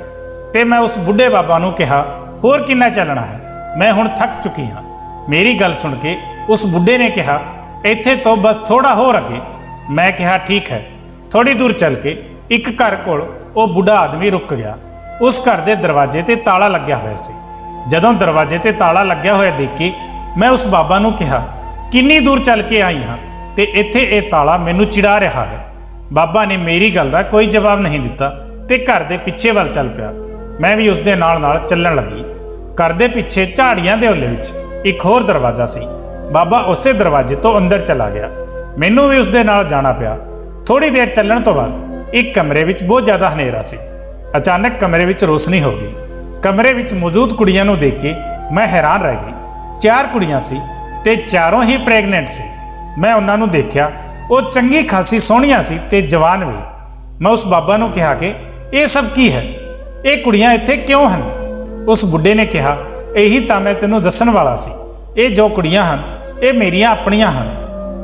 ਤੇ ਮੈਂ ਉਸ ਬੁੱਢੇ ਬਾਬਾ ਨੂੰ ਕਿਹਾ, ਹੋਰ ਕਿੰਨਾ ਚੱਲਣਾ ਹੈ, ਮੈਂ ਹੁਣ ਥੱਕ ਚੁੱਕੀ ਹਾਂ। ਮੇਰੀ ਗੱਲ ਸੁਣ ਕੇ ਉਸ ਬੁੱਢੇ ਨੇ ਕਿਹਾ, ਇੱਥੇ ਤੋਂ ਬਸ ਥੋੜਾ ਹੋਰ ਅੱਗੇ। ਮੈਂ ਕਿਹਾ, ਠੀਕ ਹੈ। ਥੋੜੀ ਦੂਰ ਚੱਲ ਕੇ ਇੱਕ ਘਰ ਕੋਲ ਉਹ ਬੁੱਢਾ ਆਦਮੀ ਰੁਕ ਗਿਆ। ਉਸ ਘਰ ਦੇ ਦਰਵਾਜ਼ੇ ਤੇ ਤਾਲਾ ਲੱਗਿਆ ਹੋਇਆ ਸੀ। ਜਦੋਂ ਦਰਵਾਜ਼ੇ ਤੇ ਤਾਲਾ ਲੱਗਿਆ ਹੋਇਆ ਦੇਖ ਕੇ ਮੈਂ ਉਸ ਬਾਬਾ ਨੂੰ ਕਿਹਾ, ਕਿੰਨੀ ਦੂਰ ਚੱਲ ਕੇ ਆਈ ਹਾਂ ਤੇ ਇੱਥੇ ਇਹ ਤਾਲਾ ਮੈਨੂੰ ਚਿੜਾ ਰਿਹਾ ਹੈ। ਬਾਬਾ ਨੇ ਮੇਰੀ ਗੱਲ ਦਾ ਕੋਈ ਜਵਾਬ ਨਹੀਂ ਦਿੱਤਾ ਤੇ ਘਰ ਦੇ ਪਿੱਛੇ ਵੱਲ ਚੱਲ ਪਿਆ। ਮੈਂ ਵੀ ਉਸ ਦੇ ਨਾਲ ਨਾਲ ਚੱਲਣ ਲੱਗੀ। ਘਰ ਦੇ ਪਿੱਛੇ ਝਾੜੀਆਂ ਦੇ ਓਲੇ ਵਿੱਚ ਇੱਕ ਹੋਰ ਦਰਵਾਜ਼ਾ ਸੀ। ਬਾਬਾ ਉਸੇ ਦਰਵਾਜ਼ੇ ਤੋਂ ਅੰਦਰ ਚਲਾ ਗਿਆ। ਮੈਨੂੰ ਵੀ ਉਸ ਦੇ ਨਾਲ ਜਾਣਾ ਪਿਆ। ਥੋੜੀ ਦੇਰ ਚੱਲਣ ਤੋਂ ਬਾਅਦ ਇੱਕ ਕਮਰੇ ਵਿੱਚ ਬਹੁਤ ਜ਼ਿਆਦਾ ਹਨੇਰਾ ਸੀ। ਅਚਾਨਕ ਕਮਰੇ ਵਿੱਚ ਰੋਸ਼ਨੀ ਹੋ ਗਈ। ਕਮਰੇ ਵਿੱਚ ਮੌਜੂਦ ਕੁੜੀਆਂ ਨੂੰ ਦੇਖ ਕੇ ਮੈਂ ਹੈਰਾਨ ਰਹਿ ਗਈ। 4 ਕੁੜੀਆਂ ਸੀ ਤੇ ਚਾਰੋਂ ਹੀ ਪ੍ਰੈਗਨੈਂਟ ਸੀ। ਮੈਂ ਉਹਨਾਂ ਨੂੰ ਦੇਖਿਆ, ਉਹ ਚੰਗੀ ਖਾਸੀ ਸੋਹਣੀਆਂ ਸੀ ਤੇ ਜਵਾਨ ਵੀ। ਮੈਂ ਉਸ ਬਾਬਾ ਨੂੰ ਕਿਹਾ ਕਿ ਇਹ ਸਭ ਕੀ ਹੈ, ਇਹ ਕੁੜੀਆਂ ਇੱਥੇ ਕਿਉਂ ਹਨ? ਉਸ ਬੁੱਢੇ ਨੇ ਕਿਹਾ, ਇਹੀ ਤਾਂ ਮੈਂ ਤੈਨੂੰ ਦੱਸਣ ਵਾਲਾ ਸੀ। ਇਹ ਜੋ ਕੁੜੀਆਂ ਹਨ ਇਹ ਮੇਰੀਆਂ ਆਪਣੀਆਂ ਹਨ।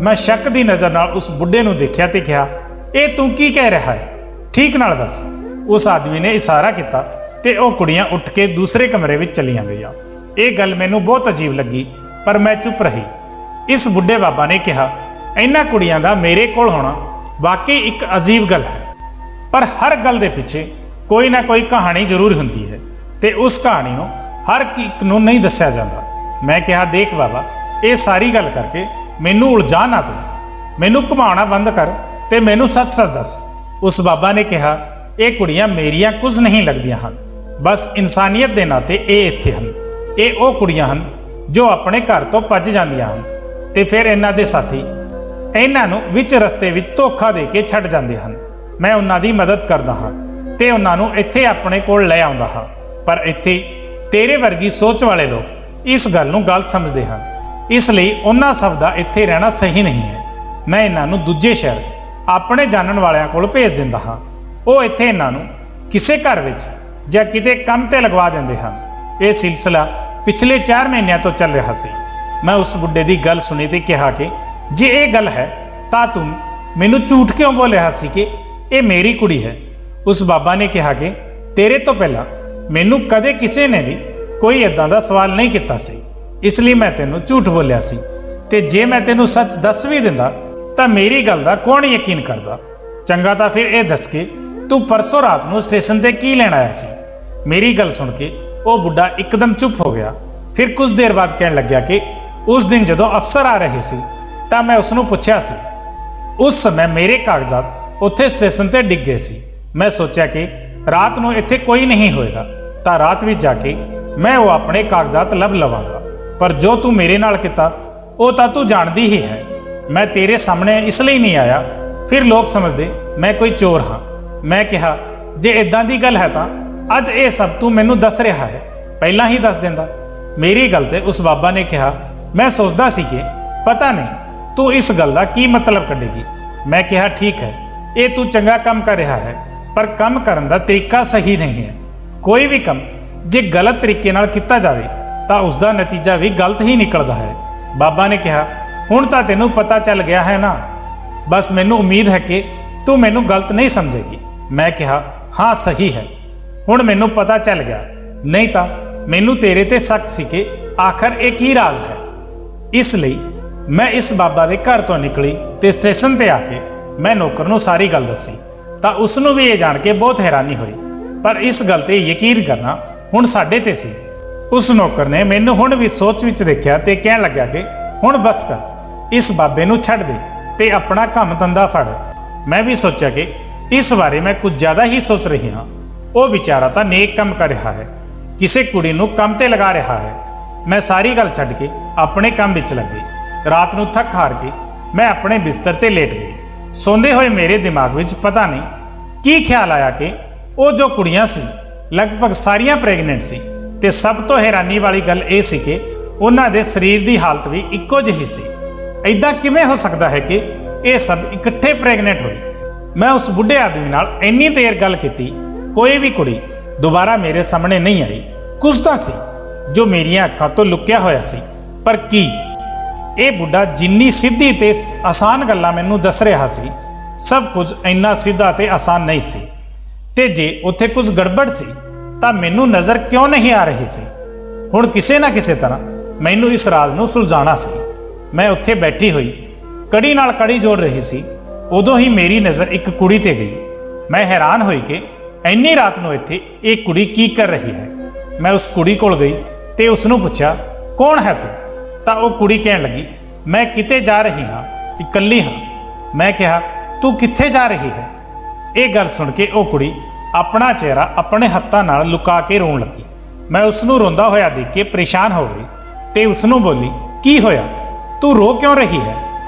ਮੈਂ ਸ਼ੱਕ ਦੀ ਨਜ਼ਰ ਨਾਲ ਉਸ ਬੁੱਢੇ ਨੂੰ ਦੇਖਿਆ ਤੇ ਕਿਹਾ, ਇਹ ਤੂੰ ਕੀ ਕਹਿ ਰਿਹਾ ਹੈ? ਠੀਕ ਨਾਲ ਦੱਸ। ਉਸ ਆਦਮੀ ਨੇ ਇਸ਼ਾਰਾ ਕੀਤਾ ਤੇ ਉਹ ਕੁੜੀਆਂ ਉੱਠ ਕੇ ਦੂਸਰੇ ਕਮਰੇ ਵਿੱਚ ਚਲੀਆਂ ਗਈਆਂ। ਇਹ ਗੱਲ ਮੈਨੂੰ ਬਹੁਤ ਅਜੀਬ ਲੱਗੀ, ਪਰ ਮੈਂ ਚੁੱਪ ਰਹੀ। ਇਸ ਬੁੱਢੇ ਬਾਬਾ ਨੇ ਕਿਹਾ, ਇਹਨਾਂ ਕੁੜੀਆਂ ਦਾ ਮੇਰੇ ਕੋਲ ਹੋਣਾ ਵਾਕਈ ਇੱਕ ਅਜੀਬ ਗੱਲ ਹੈ, ਪਰ ਹਰ ਗੱਲ ਦੇ ਪਿੱਛੇ ਕੋਈ ਨਾ ਕੋਈ ਕਹਾਣੀ ਜ਼ਰੂਰ ਹੁੰਦੀ ਹੈ ਤੇ ਉਸ ਕਹਾਣੀ ਨੂੰ ਹਰ ਇੱਕ ਨੂੰ ਨਹੀਂ ਦੱਸਿਆ ਜਾਂਦਾ। ਮੈਂ ਕਿਹਾ, ਦੇਖ ਬਾਬਾ, ਇਹ ਸਾਰੀ ਗੱਲ ਕਰਕੇ ਮੈਨੂੰ ਉਲਝਾ ਨਾ, ਤੂੰ ਮੈਨੂੰ ਘੁਮਾਉਣਾ ਬੰਦ ਕਰ ਤੇ ਮੈਨੂੰ ਸੱਚ-ਸੱਚ ਦੱਸ। ਉਸ ਬਾਬਾ ਨੇ ਕਿਹਾ, ਇਹ ਕੁੜੀਆਂ ਮੇਰੀਆਂ ਕੁਝ ਨਹੀਂ ਲੱਗਦੀਆਂ ਹਨ, ਬਸ ਇਨਸਾਨੀਅਤ ਦੇ ਨਾਤੇ ਇਹ ਇੱਥੇ ਹਨ। ਇਹ ਉਹ ਕੁੜੀਆਂ ਹਨ ਜੋ ਆਪਣੇ ਘਰ ਤੋਂ ਭੱਜ ਜਾਂਦੀਆਂ ਹਨ ਤੇ ਫਿਰ ਇਹਨਾਂ ਦੇ ਸਾਥੀ ਇਹਨਾਂ ਨੂੰ ਵਿੱਚ ਰਸਤੇ ਵਿੱਚ ਧੋਖਾ ਦੇ ਕੇ ਛੱਡ ਜਾਂਦੇ ਹਨ। ਮੈਂ ਉਹਨਾਂ ਦੀ ਮਦਦ ਕਰਦਾ ਹਾਂ ਤੇ ਉਹਨਾਂ ਨੂੰ ਇੱਥੇ ਆਪਣੇ ਕੋਲ ਲੈ ਆਉਂਦਾ ਹਾਂ, ਪਰ ਇੱਥੇ ਤੇਰੇ ਵਰਗੀ ਸੋਚ ਵਾਲੇ ਲੋਕ ਇਸ ਗੱਲ ਨੂੰ ਗਲਤ ਸਮਝਦੇ ਹਨ, ਇਸ ਲਈ ਉਹਨਾਂ ਸਭ ਦਾ ਇੱਥੇ ਰਹਿਣਾ ਸਹੀ ਨਹੀਂ ਹੈ। ਮੈਂ ਇਹਨਾਂ ਨੂੰ ਦੂਜੇ ਸ਼ਹਿਰ ਆਪਣੇ ਜਾਣਨ ਵਾਲਿਆਂ ਕੋਲ ਭੇਜ ਦਿੰਦਾ ਹਾਂ। ਉਹ ਇੱਥੇ ਇਹਨਾਂ ਨੂੰ ਕਿਸੇ ਘਰ ਵਿੱਚ ਜਾਂ ਕਿਤੇ ਕੰਮ ਤੇ ਲਗਵਾ ਦਿੰਦੇ ਹਨ। ਇਹ ਸਿਲਸਿਲਾ ਪਿਛਲੇ 4 ਮਹੀਨਿਆਂ ਤੋਂ ਚੱਲ ਰਿਹਾ ਸੀ। ਮੈਂ ਉਸ ਬੁੱਢੇ ਦੀ ਗੱਲ ਸੁਣੀ ਤੇ ਕਿਹਾ ਕਿ ਜੇ ਇਹ ਗੱਲ ਹੈ ਤਾਂ ਤੂੰ ਮੈਨੂੰ ਝੂਠ ਕਿਉਂ ਬੋਲ ਰਿਹਾ ਸੀ ਕਿ ਇਹ ਮੇਰੀ ਕੁੜੀ ਹੈ? ਉਸ ਬਾਬਾ ਨੇ ਕਿਹਾ ਕਿ ਤੇਰੇ ਤੋਂ ਪਹਿਲਾਂ ਮੈਨੂੰ ਕਦੇ ਕਿਸੇ ਨੇ ਵੀ ਕੋਈ ਇਦਾਂ ਦਾ ਸਵਾਲ ਨਹੀਂ ਕੀਤਾ ਸੀ, ਇਸ ਲਈ ਮੈਂ ਤੈਨੂੰ ਝੂਠ ਬੋਲਿਆ ਸੀ। ਤੇ ਜੇ ਮੈਂ ਤੈਨੂੰ ਸੱਚ ਦੱਸ ਵੀ ਦਿੰਦਾ ਤਾਂ ਮੇਰੀ ਗੱਲ ਦਾ ਕੌਣ ਯਕੀਨ ਕਰਦਾ? ਚੰਗਾ ਤਾਂ ਫਿਰ ਇਹ ਦੱਸ ਕੇ ਤੂੰ ਪਰਸੋਂ ਰਾਤ ਨੂੰ ਸਟੇਸ਼ਨ ਤੇ ਕੀ ਲੈਣ ਆਇਆ ਸੀ? ਮੇਰੀ ਗੱਲ ਸੁਣ ਕੇ ਉਹ ਬੁੱਢਾ ਇੱਕਦਮ ਚੁੱਪ ਹੋ ਗਿਆ। ਫਿਰ ਕੁਝ ਦੇਰ ਬਾਅਦ ਕਹਿਣ ਲੱਗਿਆ ਕਿ ਉਸ ਦਿਨ ਜਦੋਂ ਅਫਸਰ ਆ ਰਹੇ ਸੀ ਤਾਂ ਮੈਂ ਉਸ ਨੂੰ ਪੁੱਛਿਆ ਸੀ। ਉਸ ਸਮੇਂ ਮੇਰੇ ਕਾਗਜ਼ਾਤ ਉੱਥੇ ਸਟੇਸ਼ਨ ਤੇ ਡਿੱਗ ਗਏ ਸੀ। ਮੈਂ ਸੋਚਿਆ ਕਿ ਰਾਤ ਨੂੰ ਇੱਥੇ ਕੋਈ ਨਹੀਂ ਹੋਏਗਾ ਤਾਂ ਰਾਤ ਵਿੱਚ ਜਾ ਕੇ ਮੈਂ ਉਹ ਆਪਣੇ ਕਾਗਜ਼ਾਤ ਲੱਭ ਲਵਾਂਗਾ, ਪਰ ਜੋ ਤੂੰ ਮੇਰੇ ਨਾਲ ਕੀਤਾ ਉਹ ਤਾਂ ਤੂੰ ਜਾਣਦੀ ਹੀ ਹੈ। ਮੈਂ ਤੇਰੇ ਸਾਹਮਣੇ ਇਸ ਲਈ ਨਹੀਂ ਆਇਆ, ਫਿਰ ਲੋਕ ਸਮਝਦੇ ਮੈਂ ਕੋਈ ਚੋਰ ਹਾਂ। ਮੈਂ ਕਿਹਾ, ਜੇ ਇਦਾਂ ਦੀ ਗੱਲ ਹੈ ਤਾਂ ਅੱਜ ਇਹ ਸਭ ਤੂੰ ਮੈਨੂੰ ਦੱਸ ਰਿਹਾ ਹੈ, ਪਹਿਲਾਂ ਹੀ ਦੱਸ ਦਿੰਦਾ। ਮੇਰੀ ਗੱਲ ਤੇ ਉਸ ਬਾਬਾ ਨੇ ਕਿਹਾ, ਮੈਂ ਸੋਚਦਾ ਸੀ ਕਿ ਪਤਾ ਨਹੀਂ ਤੂੰ ਇਸ ਗੱਲ ਦਾ ਕੀ ਮਤਲਬ ਕੱਢੇਗੀ। ਮੈਂ ਕਿਹਾ, ਠੀਕ ਹੈ, ਇਹ ਤੂੰ ਚੰਗਾ ਕੰਮ ਕਰ ਰਿਹਾ ਹੈ, ਪਰ ਕੰਮ ਕਰਨ ਦਾ ਤਰੀਕਾ ਸਹੀ ਨਹੀਂ ਹੈ। ਕੋਈ ਵੀ ਕੰਮ ਜੇ ਗਲਤ ਤਰੀਕੇ ਨਾਲ ਕੀਤਾ ਜਾਵੇ ਤਾਂ ਉਸ ਦਾ ਨਤੀਜਾ ਵੀ ਗਲਤ ਹੀ ਨਿਕਲਦਾ ਹੈ। ਬਾਬਾ ਨੇ ਕਿਹਾ, ਹੁਣ ਤਾਂ ਤੈਨੂੰ ਪਤਾ ਚੱਲ ਗਿਆ ਹੈ ਨਾ, ਬਸ ਮੈਨੂੰ ਉਮੀਦ ਹੈ ਕਿ ਤੂੰ ਮੈਨੂੰ ਗਲਤ ਨਹੀਂ ਸਮਝੇਗੀ। ਮੈਂ ਕਿਹਾ, ਹਾਂ ਸਹੀ ਹੈ, ਹੁਣ ਮੈਨੂੰ ਪਤਾ ਚੱਲ ਗਿਆ, ਨਹੀਂ ਤਾਂ ਮੈਨੂੰ ਤੇਰੇ ਤੇ ਸ਼ੱਕ ਸੀ ਕਿ ਆਖਰ ਇਹ ਕੀ ਰਾਜ਼ ਹੈ। ਇਸ ਲਈ ਮੈਂ ਇਸ ਬਾਬਾ ਦੇ ਘਰ ਤੋਂ ਨਿਕਲੀ ਤੇ ਸਟੇਸ਼ਨ ਤੇ ਆ ਕੇ ਮੈਂ ਨੌਕਰ ਨੂੰ ਸਾਰੀ ਗੱਲ ਦੱਸੀ ਤਾਂ ਉਸ ਨੂੰ ਵੀ ਇਹ ਜਾਣ ਕੇ ਬਹੁਤ ਹੈਰਾਨੀ ਹੋਈ, ਪਰ ਇਸ ਗੱਲ ਤੇ ਯਕੀਨ ਕਰਨਾ ਹੁਣ ਸਾਡੇ ਤੇ ਸੀ। ਉਸ ਨੌਕਰ ਨੇ ਮੈਨੂੰ ਹੁਣ ਵੀ ਸੋਚ ਵਿੱਚ ਦੇਖਿਆ ਤੇ ਕਹਿਣ ਲੱਗਿਆ ਕਿ ਹੁਣ ਬਸ ਕਰ, ਇਸ ਬਾਬੇ ਨੂੰ ਛੱਡ ਦੇ ਤੇ ਆਪਣਾ ਕੰਮ ਧੰਦਾ ਫੜ। ਮੈਂ ਵੀ ਸੋਚਿਆ ਕਿ ਇਸ ਬਾਰੇ ਮੈਂ ਕੁਝ ਜ਼ਿਆਦਾ ਹੀ ਸੋਚ ਰਹੀ ਹਾਂ। ਉਹ ਵਿਚਾਰਾ ਤਾਂ ਨੇਕ ਕੰਮ ਕਰ ਰਿਹਾ ਹੈ, ਕਿਸੇ ਕੁੜੀ ਨੂੰ ਕੰਮ ਤੇ ਲਗਾ ਰਿਹਾ ਹੈ। ਮੈਂ ਸਾਰੀ ਗੱਲ ਛੱਡ ਕੇ ਆਪਣੇ ਕੰਮ ਵਿੱਚ ਲੱਗ ਗਈ। ਰਾਤ ਨੂੰ ਥੱਕ ਹਾਰ ਕੇ ਮੈਂ ਆਪਣੇ ਬਿਸਤਰ ਤੇ ਲੇਟ ਗਈ। ਸੌਂਦੇ ਹੋਏ ਮੇਰੇ ਦਿਮਾਗ ਵਿੱਚ ਪਤਾ ਨਹੀਂ ਕੀ ਖਿਆਲ ਆਇਆ ਕਿ ਉਹ ਜੋ ਕੁੜੀਆਂ ਸੀ ਲਗਭਗ ਸਾਰੀਆਂ ਪ੍ਰੈਗਨੈਂਟ ਸੀ ਤੇ ਸਭ ਤੋਂ ਹੈਰਾਨੀ ਵਾਲੀ ਗੱਲ ਇਹ ਸੀ ਕਿ ਉਹਨਾਂ ਦੇ ਸਰੀਰ ਦੀ ਹਾਲਤ ਵੀ ਇੱਕੋ ਜਿਹੀ ਸੀ। ਐਦਾਂ ਕਿਵੇਂ ਹੋ ਸਕਦਾ ਹੈ ਕਿ ਇਹ ਸਭ ਇਕੱਠੇ ਪ੍ਰੈਗਨੈਂਟ ਹੋਏ? ਮੈਂ ਉਸ ਬੁੱਢੇ ਆਦਮੀ ਨਾਲ ਇੰਨੀ ਦੇਰ ਗੱਲ ਕੀਤੀ, ਕੋਈ ਵੀ ਕੁੜੀ ਦੁਬਾਰਾ ਮੇਰੇ ਸਾਹਮਣੇ ਨਹੀਂ ਆਈ। ਕੁਝ ਤਾਂ ਸੀ ਜੋ ਮੇਰੀਆਂ ਅੱਖਾਂ ਤੋਂ ਲੁਕਿਆ ਹੋਇਆ ਸੀ, ਪਰ ਕੀ? ਇਹ ਬੁੱਢਾ ਜਿੰਨੀ ਸਿੱਧੀ ਤੇ ਆਸਾਨ ਗੱਲਾਂ ਮੈਨੂੰ ਦੱਸ ਰਿਹਾ ਸੀ, ਸਭ ਕੁਝ ਇੰਨਾ ਸਿੱਧਾ ਤੇ ਆਸਾਨ ਨਹੀਂ ਸੀ। ਤੇ ਜੇ ਉੱਥੇ ਕੁਝ ਗੜਬੜ ਸੀ ਤਾਂ ਮੈਨੂੰ ਨਜ਼ਰ ਕਿਉਂ ਨਹੀਂ ਆ ਰਹੀ ਸੀ? ਹੁਣ ਕਿਸੇ ਨਾ ਕਿਸੇ ਤਰ੍ਹਾਂ ਮੈਨੂੰ ਇਸ ਰਾਜ਼ ਨੂੰ ਸੁਲਝਾਉਣਾ ਸੀ। ਮੈਂ ਉੱਥੇ ਬੈਠੀ ਹੋਈ ਕੜੀ ਨਾਲ ਕੜੀ ਜੋੜ ਰਹੀ ਸੀ, ਉਦੋਂ ਹੀ ਮੇਰੀ ਨਜ਼ਰ ਇੱਕ ਕੁੜੀ ਤੇ ਗਈ। ਮੈਂ ਹੈਰਾਨ ਹੋਈ ਕਿ ਇੰਨੀ ਰਾਤ ਨੂੰ ਇੱਥੇ ਇਹ ਕੁੜੀ ਕੀ ਕਰ ਰਹੀ ਹੈ। ਮੈਂ ਉਸ ਕੁੜੀ ਕੋਲ ਗਈ ਤੇ ਉਸ ਨੂੰ ਪੁੱਛਿਆ, ਕੌਣ ਹੈ ਤੂੰ? ਤਾਂ ਉਹ ਕੁੜੀ ਕਹਿਣ ਲੱਗੀ, ਮੈਂ ਕਿਤੇ ਜਾ ਰਹੀ ਹਾਂ, ਇਕੱਲੀ ਹਾਂ। ਮੈਂ ਕਿਹਾ, ਤੂੰ ਕਿੱਥੇ ਜਾ ਰਹੀ ਹੈ? ਇਹ ਗੱਲ ਸੁਣ ਕੇ ਉਹ ਕੁੜੀ ਆਪਣਾ ਚਿਹਰਾ ਆਪਣੇ ਹੱਥਾਂ ਨਾਲ ਲੁਕਾ ਕੇ ਰੋਣ ਲੱਗੀ। ਮੈਂ ਉਸ ਨੂੰ ਰੋਂਦਾ ਹੋਇਆ ਦੇਖ ਕੇ ਪਰੇਸ਼ਾਨ ਹੋ ਗਈ ਤੇ ਉਸ ਨੂੰ ਬੋਲੀ, ਕੀ ਹੋਇਆ, ਤੂੰ ਰੋ ਕਿਉਂ ਰਹੀ ਹੈ?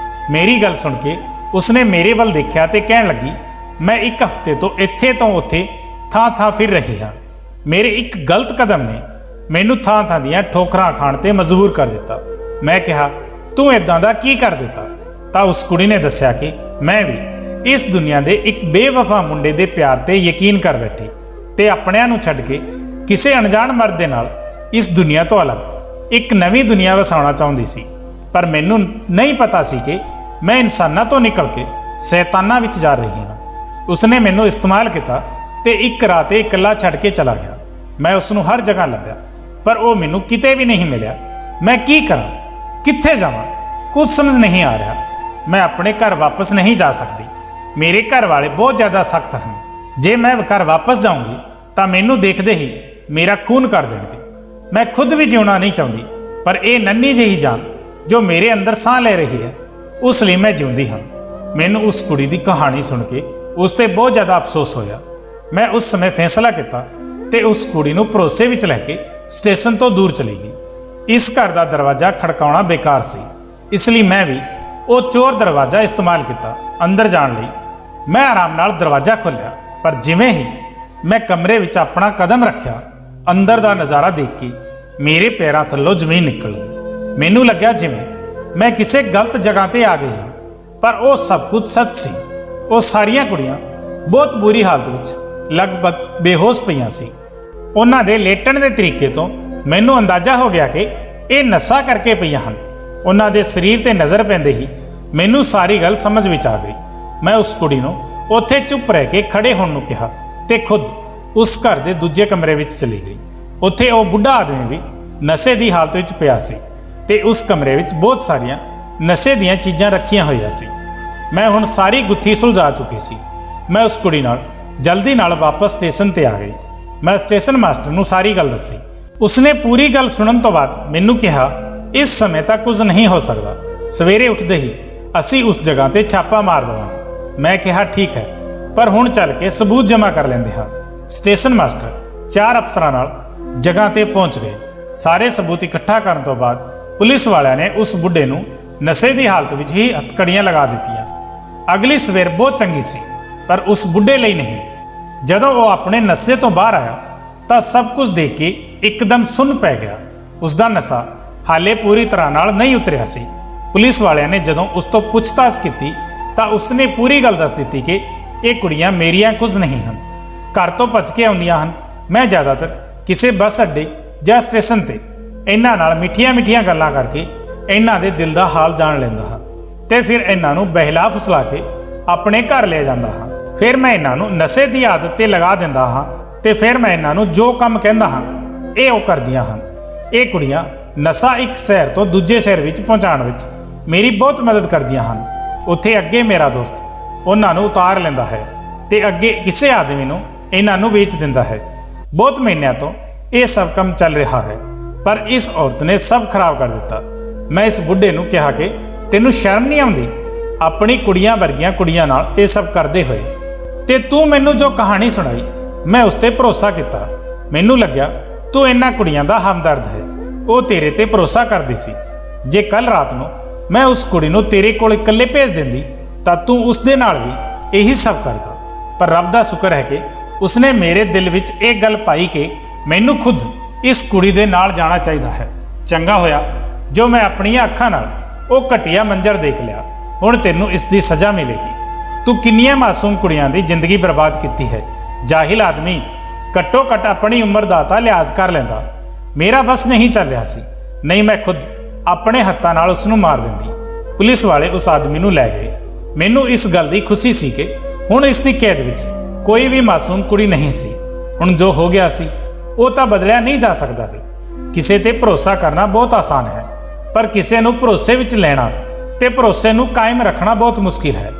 ਮੇਰੀ ਗੱਲ ਸੁਣ ਕੇ ਉਸਨੇ ਮੇਰੇ ਵੱਲ ਦੇਖਿਆ ਤੇ ਕਹਿਣ ਲੱਗੀ, मैं एक हफ्ते तो इत्थे तो उत्थे ਥਾਂ ਥਾਂ ਫਿਰ ਰਹੀ ਹਾਂ। ਮੇਰੇ ਇੱਕ ਗਲਤ ਕਦਮ ਨੇ ਮੈਨੂੰ ਥਾਂ ਥਾਂ ਦੀਆਂ ਠੋਕਰਾਂ ਖਾਣ ਤੇ ਮਜਬੂਰ ਕਰ ਦਿੱਤਾ। ਮੈਂ ਕਿਹਾ, ਤੂੰ ਇਦਾਂ ਦਾ ਕੀ ਕਰ ਦਿੱਤਾ? ਤਾਂ ਉਸ ਕੁੜੀ ਨੇ ਦੱਸਿਆ ਕਿ ਮੈਂ ਵੀ ਇਸ ਦੁਨੀਆ ਦੇ ਇੱਕ ਬੇਵਫਾ ਮੁੰਡੇ ਦੇ ਪਿਆਰ ਤੇ ਯਕੀਨ ਕਰ ਬੈਠੀ ਤੇ ਆਪਣਿਆਂ ਨੂੰ ਛੱਡ ਕੇ ਕਿਸੇ ਅਣਜਾਣ ਮਰਦ ਦੇ ਨਾਲ ਇਸ ਦੁਨੀਆ ਤੋਂ ਅਲੱਗ ਇੱਕ ਨਵੀਂ ਦੁਨੀਆ ਵਸਾਉਣਾ ਚਾਹੁੰਦੀ ਸੀ। ਪਰ ਮੈਨੂੰ ਨਹੀਂ ਪਤਾ ਸੀ ਕਿ ਮੈਂ ਇਨਸਾਨਾਂ ਤੋਂ ਨਿਕਲ ਕੇ ਸ਼ੈਤਾਨਾਂ ਵਿੱਚ ਜਾ ਰਹੀ ਹਾਂ। ਉਸਨੇ ਮੈਨੂੰ ਇਸਤੇਮਾਲ ਕੀਤਾ ਤੇ ਇੱਕ ਰਾਤ ਇਕੱਲਾ ਛੱਡ ਕੇ ਚਲਾ ਗਿਆ। ਮੈਂ ਉਸ ਨੂੰ ਹਰ ਜਗ੍ਹਾ ਲੱਭਿਆ ਪਰ ਉਹ ਮੈਨੂੰ ਕਿਤੇ ਵੀ ਨਹੀਂ ਮਿਲਿਆ। ਮੈਂ ਕੀ ਕਰਾਂ, ਕਿੱਥੇ ਜਾਵਾਂ, ਕੁਝ ਸਮਝ ਨਹੀਂ ਆ ਰਿਹਾ। ਮੈਂ ਆਪਣੇ ਘਰ ਵਾਪਸ ਨਹੀਂ ਜਾ ਸਕਦੀ। ਮੇਰੇ ਘਰ ਵਾਲੇ ਬਹੁਤ ਜ਼ਿਆਦਾ ਸਖਤ ਹਨ। ਜੇ ਮੈਂ ਘਰ ਵਾਪਸ ਜਾਊਂਗੀ ਤਾਂ ਮੈਨੂੰ ਦੇਖਦੇ ਹੀ ਮੇਰਾ ਖੂਨ ਕਰ ਦੇਣਗੇ। ਮੈਂ ਖੁਦ ਵੀ ਜਿਉਣਾ ਨਹੀਂ ਚਾਹੁੰਦੀ, ਪਰ ਇਹ ਨੰਨੀ ਜਿਹੀ ਜਾਨ ਜੋ ਮੇਰੇ ਅੰਦਰ ਸਾਹ ਲੈ ਰਹੀ ਹੈ, ਉਸ ਲਈ ਮੈਂ ਜਿਉਂਦੀ ਹਾਂ। ਮੈਨੂੰ ਉਸ ਕੁੜੀ ਦੀ ਕਹਾਣੀ ਸੁਣ ਕੇ ਉਸ 'ਤੇ ਬਹੁਤ ਜ਼ਿਆਦਾ ਅਫਸੋਸ ਹੋਇਆ। ਮੈਂ ਉਸ ਸਮੇਂ ਫੈਸਲਾ ਕੀਤਾ ਤੇ ਉਸ ਕੁੜੀ ਨੂੰ ਭਰੋਸੇ ਵਿੱਚ ਲੈ ਕੇ ਸਟੇਸ਼ਨ ਤੋਂ ਦੂਰ ਚਲੀ ਗਈ। ਇਸ ਘਰ ਦਾ ਦਰਵਾਜ਼ਾ ਖੜਕਾਉਣਾ ਬੇਕਾਰ ਸੀ, ਇਸ ਲਈ ਮੈਂ ਵੀ ਉਹ ਚੋਰ ਦਰਵਾਜ਼ਾ ਇਸਤੇਮਾਲ ਕੀਤਾ ਅੰਦਰ ਜਾਣ ਲਈ। ਮੈਂ ਆਰਾਮ ਨਾਲ ਦਰਵਾਜ਼ਾ ਖੋਲ੍ਹਿਆ, ਪਰ ਜਿਵੇਂ ਹੀ ਮੈਂ ਕਮਰੇ ਵਿੱਚ ਆਪਣਾ ਕਦਮ ਰੱਖਿਆ, ਅੰਦਰ ਦਾ ਨਜ਼ਾਰਾ ਦੇਖ ਕੇ ਮੇਰੇ ਪੈਰਾਂ ਥੱਲੋਂ ਜ਼ਮੀਨ ਨਿਕਲ ਗਈ। ਮੈਨੂੰ ਲੱਗਿਆ ਜਿਵੇਂ ਮੈਂ ਕਿਸੇ ਗਲਤ ਜਗ੍ਹਾ ਤੇ ਆ ਗਈ ਹਾਂ, ਪਰ ਉਹ ਸਭ ਕੁਝ ਸੱਚ ਸੀ। ਉਹ ਸਾਰੀਆਂ ਕੁੜੀਆਂ ਬਹੁਤ ਬੁਰੀ ਹਾਲਤ ਵਿੱਚ ਲਗਭਗ ਬੇਹੋਸ਼ ਪਈਆਂ ਸੀ। ਉਹਨਾਂ ਦੇ ਲੇਟਣ ਦੇ ਤਰੀਕੇ ਤੋਂ ਮੈਨੂੰ ਅੰਦਾਜ਼ਾ ਹੋ ਗਿਆ ਕਿ ਇਹ ਨਸ਼ਾ ਕਰਕੇ ਪਈਆਂ ਹਨ। ਉਹਨਾਂ ਦੇ ਸਰੀਰ ਤੇ ਨਜ਼ਰ ਪੈਂਦੇ ਹੀ ਮੈਨੂੰ ਸਾਰੀ ਗੱਲ ਸਮਝ ਵਿੱਚ ਆ ਗਈ। ਮੈਂ ਉਸ ਕੁੜੀ ਨੂੰ ਉੱਥੇ ਚੁੱਪ ਰਹਿ ਕੇ ਖੜੇ ਹੋਣ ਨੂੰ ਕਿਹਾ ਤੇ ਖੁਦ ਉਸ ਘਰ ਦੇ ਦੂਜੇ ਕਮਰੇ ਵਿੱਚ ਚਲੀ ਗਈ। ਉੱਥੇ ਉਹ ਬੁੱਢਾ ਆਦਮੀ ਵੀ ਨਸ਼ੇ ਦੀ ਹਾਲਤ ਵਿੱਚ ਪਿਆ ਸੀ ਤੇ ਉਸ ਕਮਰੇ ਵਿੱਚ ਬਹੁਤ ਸਾਰੀਆਂ ਨਸ਼ੇ ਦੀਆਂ ਚੀਜ਼ਾਂ ਰੱਖੀਆਂ ਹੋਈਆਂ ਸੀ। ਮੈਂ ਹੁਣ ਸਾਰੀ ਗੁੱਥੀ ਸੁਲਝਾ ਚੁੱਕੀ ਸੀ। ਮੈਂ ਉਸ ਕੁੜੀ ਨਾਲ ਜਲਦੀ ਨਾਲ ਵਾਪਸ ਸਟੇਸ਼ਨ ਤੇ ਆ ਗਈ। ਮੈਂ ਸਟੇਸ਼ਨ ਮਾਸਟਰ ਨੂੰ ਸਾਰੀ ਗੱਲ ਦੱਸੀ। ਉਸਨੇ ਪੂਰੀ ਗੱਲ ਸੁਣਨ ਤੋਂ ਬਾਅਦ ਮੈਨੂੰ ਕਿਹਾ, ਇਸ ਸਮੇਂ ਤੱਕ ਕੁਝ ਨਹੀਂ ਹੋ ਸਕਦਾ। ਸਵੇਰੇ ਉੱਠਦੇ ਹੀ ਅਸੀਂ ਉਸ ਜਗ੍ਹਾ ਤੇ ਛਾਪਾ ਮਾਰ ਦੇਵਾਂਗੇ। ਮੈਂ ਕਿਹਾ, ਠੀਕ ਹੈ, ਪਰ ਹੁਣ ਚੱਲ ਕੇ ਸਬੂਤ ਜਮ੍ਹਾਂ ਕਰ ਲੈਂਦੇ ਹਾਂ। ਸਟੇਸ਼ਨ ਮਾਸਟਰ 4 ਅਫਸਰਾਂ ਨਾਲ ਜਗ੍ਹਾ ਤੇ ਪਹੁੰਚ ਗਏ। ਸਾਰੇ ਸਬੂਤ ਇਕੱਠਾ ਕਰਨ ਤੋਂ ਬਾਅਦ ਪੁਲਿਸ ਵਾਲਿਆਂ ਨੇ ਉਸ ਬੁੱਢੇ ਨੂੰ ਨਸ਼ੇ ਦੀ ਹਾਲਤ ਵਿੱਚ ਹੀ ਹੱਥਕੜੀਆਂ ਲਗਾ ਦਿੱਤੀਆਂ। ਅਗਲੀ ਸਵੇਰ ਬਹੁਤ ਚੰਗੀ ਸੀ, ਪਰ ਉਸ ਬੁੱਢੇ ਲਈ ਨਹੀਂ। ਜਦੋਂ ਉਹ ਆਪਣੇ ਨਸ਼ੇ ਤੋਂ ਬਾਹਰ ਆਇਆ ਤਾਂ ਸਭ ਕੁਝ ਦੇਖ ਕੇ ਇੱਕਦਮ ਸੁੰਨ ਪੈ ਗਿਆ। ਉਸ ਦਾ ਨਸ਼ਾ ਹਾਲੇ ਪੂਰੀ ਤਰ੍ਹਾਂ ਨਾਲ ਨਹੀਂ ਉਤਰਿਆ ਸੀ। ਪੁਲਿਸ ਵਾਲਿਆਂ ਨੇ ਜਦੋਂ ਉਸ ਤੋਂ ਪੁੱਛਤਾਛ ਕੀਤੀ ਤਾਂ ਉਸਨੇ ਪੂਰੀ ਗੱਲ ਦੱਸ ਦਿੱਤੀ ਕਿ ਇਹ ਕੁੜੀਆਂ ਮੇਰੀਆਂ ਕੁਝ ਨਹੀਂ ਹਨ, ਘਰ ਤੋਂ ਭੱਜ ਕੇ ਆਉਂਦੀਆਂ ਹਨ। ਮੈਂ ਜ਼ਿਆਦਾਤਰ ਕਿਸੇ ਬੱਸ ਅੱਡੇ ਜਾਂ ਸਟੇਸ਼ਨ ਤੇ ਇਹਨਾਂ ਨਾਲ ਮਿੱਠੀਆਂ ਗੱਲਾਂ ਕਰਕੇ ਇਹਨਾਂ ਦੇ ਦਿਲ ਦਾ ਹਾਲ ਜਾਣ ਲੈਂਦਾ ਹਾਂ ਤੇ ਫਿਰ ਇਹਨਾਂ ਨੂੰ ਬਹਿਲਾ ਫੁਸਲਾ ਕੇ ਆਪਣੇ ਘਰ ਲੈ ਜਾਂਦਾ ਹਾਂ। ਫਿਰ ਮੈਂ ਇਹਨਾਂ ਨੂੰ ਨਸ਼ੇ ਦੀ ਆਦਤ ਤੇ ਲਗਾ ਦਿੰਦਾ ਹਾਂ ਤੇ ਫਿਰ ਮੈਂ ਇਹਨਾਂ ਨੂੰ ਜੋ ਕੰਮ ਕਹਿੰਦਾ ਹਾਂ ਇਹ ਉਹ ਕਰਦੀਆਂ ਹਨ। ਇਹ ਕੁੜੀਆਂ ਨਸ਼ਾ ਇੱਕ ਸ਼ਹਿਰ ਤੋਂ ਦੂਜੇ ਸ਼ਹਿਰ ਵਿੱਚ ਪਹੁੰਚਾਉਣ ਵਿੱਚ ਮੇਰੀ ਬਹੁਤ ਮਦਦ ਕਰਦੀਆਂ ਹਨ। ਉੱਥੇ ਅੱਗੇ ਮੇਰਾ ਦੋਸਤ ਉਹਨਾਂ ਨੂੰ ਉਤਾਰ ਲੈਂਦਾ ਹੈ ਤੇ ਅੱਗੇ ਕਿਸੇ ਆਦਮੀ ਨੂੰ ਇਹਨਾਂ ਨੂੰ ਵੇਚ ਦਿੰਦਾ ਹੈ। ਬਹੁਤ ਮਹੀਨਿਆਂ ਤੋਂ ਇਹ ਸਭ ਕੰਮ ਚੱਲ ਰਿਹਾ ਹੈ, ਪਰ ਇਸ ਔਰਤ ਨੇ ਸਭ ਖਰਾਬ ਕਰ ਦਿੱਤਾ। ਮੈਂ ਇਸ ਬੁੱਢੇ ਨੂੰ ਕਿਹਾ ਕਿ ਤੈਨੂੰ ਸ਼ਰਮ ਨਹੀਂ ਆਉਂਦੀ ਆਪਣੀ ਕੁੜੀਆਂ ਵਰਗੀਆਂ ਕੁੜੀਆਂ ਨਾਲ ਇਹ ਸਭ ਕਰਦੇ ਹੋਏ? ਤੇ ਤੂੰ ਮੈਨੂੰ ਜੋ ਕਹਾਣੀ ਸੁਣਾਈ ਮੈਂ ਉਸ ਤੇ ਭਰੋਸਾ ਕੀਤਾ। ਮੈਨੂੰ ਲੱਗਿਆ ਤੂੰ ਇਹਨਾਂ ਕੁੜੀਆਂ ਦਾ ਹਮਦਰਦ ਹੈ। ਉਹ ਤੇਰੇ ਤੇ ਭਰੋਸਾ ਕਰਦੀ ਸੀ। ਜੇ ਕੱਲ ਰਾਤ ਨੂੰ ਮੈਂ ਉਸ ਕੁੜੀ ਨੂੰ ਤੇਰੇ ਕੋਲ ਇਕੱਲੇ ਭੇਜ ਦਿੰਦੀ ਤਾਂ ਤੂੰ ਉਸ ਦੇ ਨਾਲ ਵੀ ਇਹੀ ਸਭ ਕਰਦਾ। ਪਰ ਰੱਬ ਦਾ ਸ਼ੁਕਰ ਹੈ ਕਿ ਉਸਨੇ ਮੇਰੇ ਦਿਲ ਵਿੱਚ ਇਹ ਗੱਲ ਪਾਈ ਕਿ ਮੈਨੂੰ ਖੁਦ ਇਸ ਕੁੜੀ ਦੇ ਨਾਲ ਜਾਣਾ ਚਾਹੀਦਾ ਹੈ। ਚੰਗਾ ਹੋਇਆ ਜੋ ਮੈਂ ਆਪਣੀਆਂ ਅੱਖਾਂ ਨਾਲ ਉਹ ਘਟੀਆ ਮੰਜ਼ਰ ਦੇਖ ਲਿਆ। ਹੁਣ ਤੈਨੂੰ ਇਸ ਦੀ ਸਜ਼ਾ ਮਿਲੇਗੀ। ਤੂੰ ਕਿੰਨੀਆਂ ਮਾਸੂਮ ਕੁੜੀਆਂ ਦੀ ਜ਼ਿੰਦਗੀ ਬਰਬਾਦ ਕੀਤੀ ਹੈ। ਜਾਹਿਲ ਆਦਮੀ ਘੱਟੋ ਘੱਟ ਆਪਣੀ ਉਮਰ ਦਾ ਤਾਂ ਲਿਹਾਜ਼ ਕਰ ਲੈਂਦਾ। ਮੇਰਾ ਬਸ ਨਹੀਂ ਚੱਲ ਰਿਹਾ ਸੀ, ਨਹੀਂ ਮੈਂ ਖੁਦ ਆਪਣੇ ਹੱਥਾਂ ਨਾਲ ਉਸ ਨੂੰ ਮਾਰ ਦਿੰਦੀ। ਪੁਲਿਸ ਵਾਲੇ ਉਸ ਆਦਮੀ ਨੂੰ ਲੈ ਗਏ। ਮੈਨੂੰ ਇਸ ਗੱਲ ਦੀ ਖੁਸ਼ੀ ਸੀ ਕਿ ਹੁਣ ਇਸ ਦੀ ਕੈਦ ਵਿੱਚ ਕੋਈ ਵੀ ਮਾਸੂਮ ਕੁੜੀ ਨਹੀਂ ਸੀ। ਹੁਣ ਜੋ ਹੋ ਗਿਆ ਸੀ ਉਹ ਤਾਂ ਬਦਲਿਆ ਨਹੀਂ ਜਾ ਸਕਦਾ ਸੀ। ਕਿਸੇ ਤੇ ਭਰੋਸਾ ਕਰਨਾ ਬਹੁਤ ਆਸਾਨ ਹੈ, ਪਰ ਕਿਸੇ ਨੂੰ ਭਰੋਸੇ ਵਿੱਚ ਲੈਣਾ ਤੇ ਭਰੋਸੇ ਨੂੰ ਕਾਇਮ ਰੱਖਣਾ ਬਹੁਤ ਮੁਸ਼ਕਿਲ ਹੈ।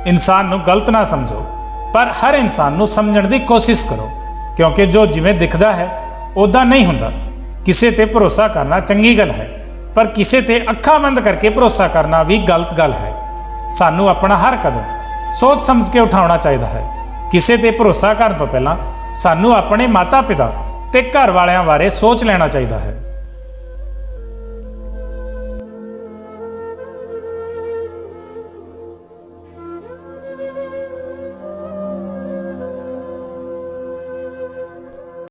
ਇਨਸਾਨ ਨੂੰ ਗਲਤ ਨਾ ਸਮਝੋ, ਪਰ ਹਰ ਇਨਸਾਨ ਨੂੰ ਸਮਝਣ ਦੀ ਕੋਸ਼ਿਸ਼ ਕਰੋ, ਕਿਉਂਕਿ ਜੋ ਜਿਵੇਂ ਦਿਖਦਾ ਹੈ ਉੱਦਾਂ ਨਹੀਂ ਹੁੰਦਾ। ਕਿਸੇ ਤੇ ਭਰੋਸਾ ਕਰਨਾ ਚੰਗੀ ਗੱਲ ਹੈ, ਪਰ ਕਿਸੇ ਤੇ ਅੱਖਾਂ ਬੰਦ ਕਰਕੇ ਭਰੋਸਾ ਕਰਨਾ ਵੀ ਗਲਤ ਗੱਲ ਹੈ। ਸਾਨੂੰ ਆਪਣਾ ਹਰ ਕਦਮ ਸੋਚ ਸਮਝ ਕੇ ਉਠਾਉਣਾ ਚਾਹੀਦਾ ਹੈ। ਕਿਸੇ ਤੇ ਭਰੋਸਾ ਕਰਨ ਤੋਂ ਪਹਿਲਾਂ ਸਾਨੂੰ ਆਪਣੇ ਮਾਤਾ ਪਿਤਾ ਤੇ ਘਰ ਵਾਲਿਆਂ ਬਾਰੇ ਸੋਚ ਲੈਣਾ ਚਾਹੀਦਾ ਹੈ।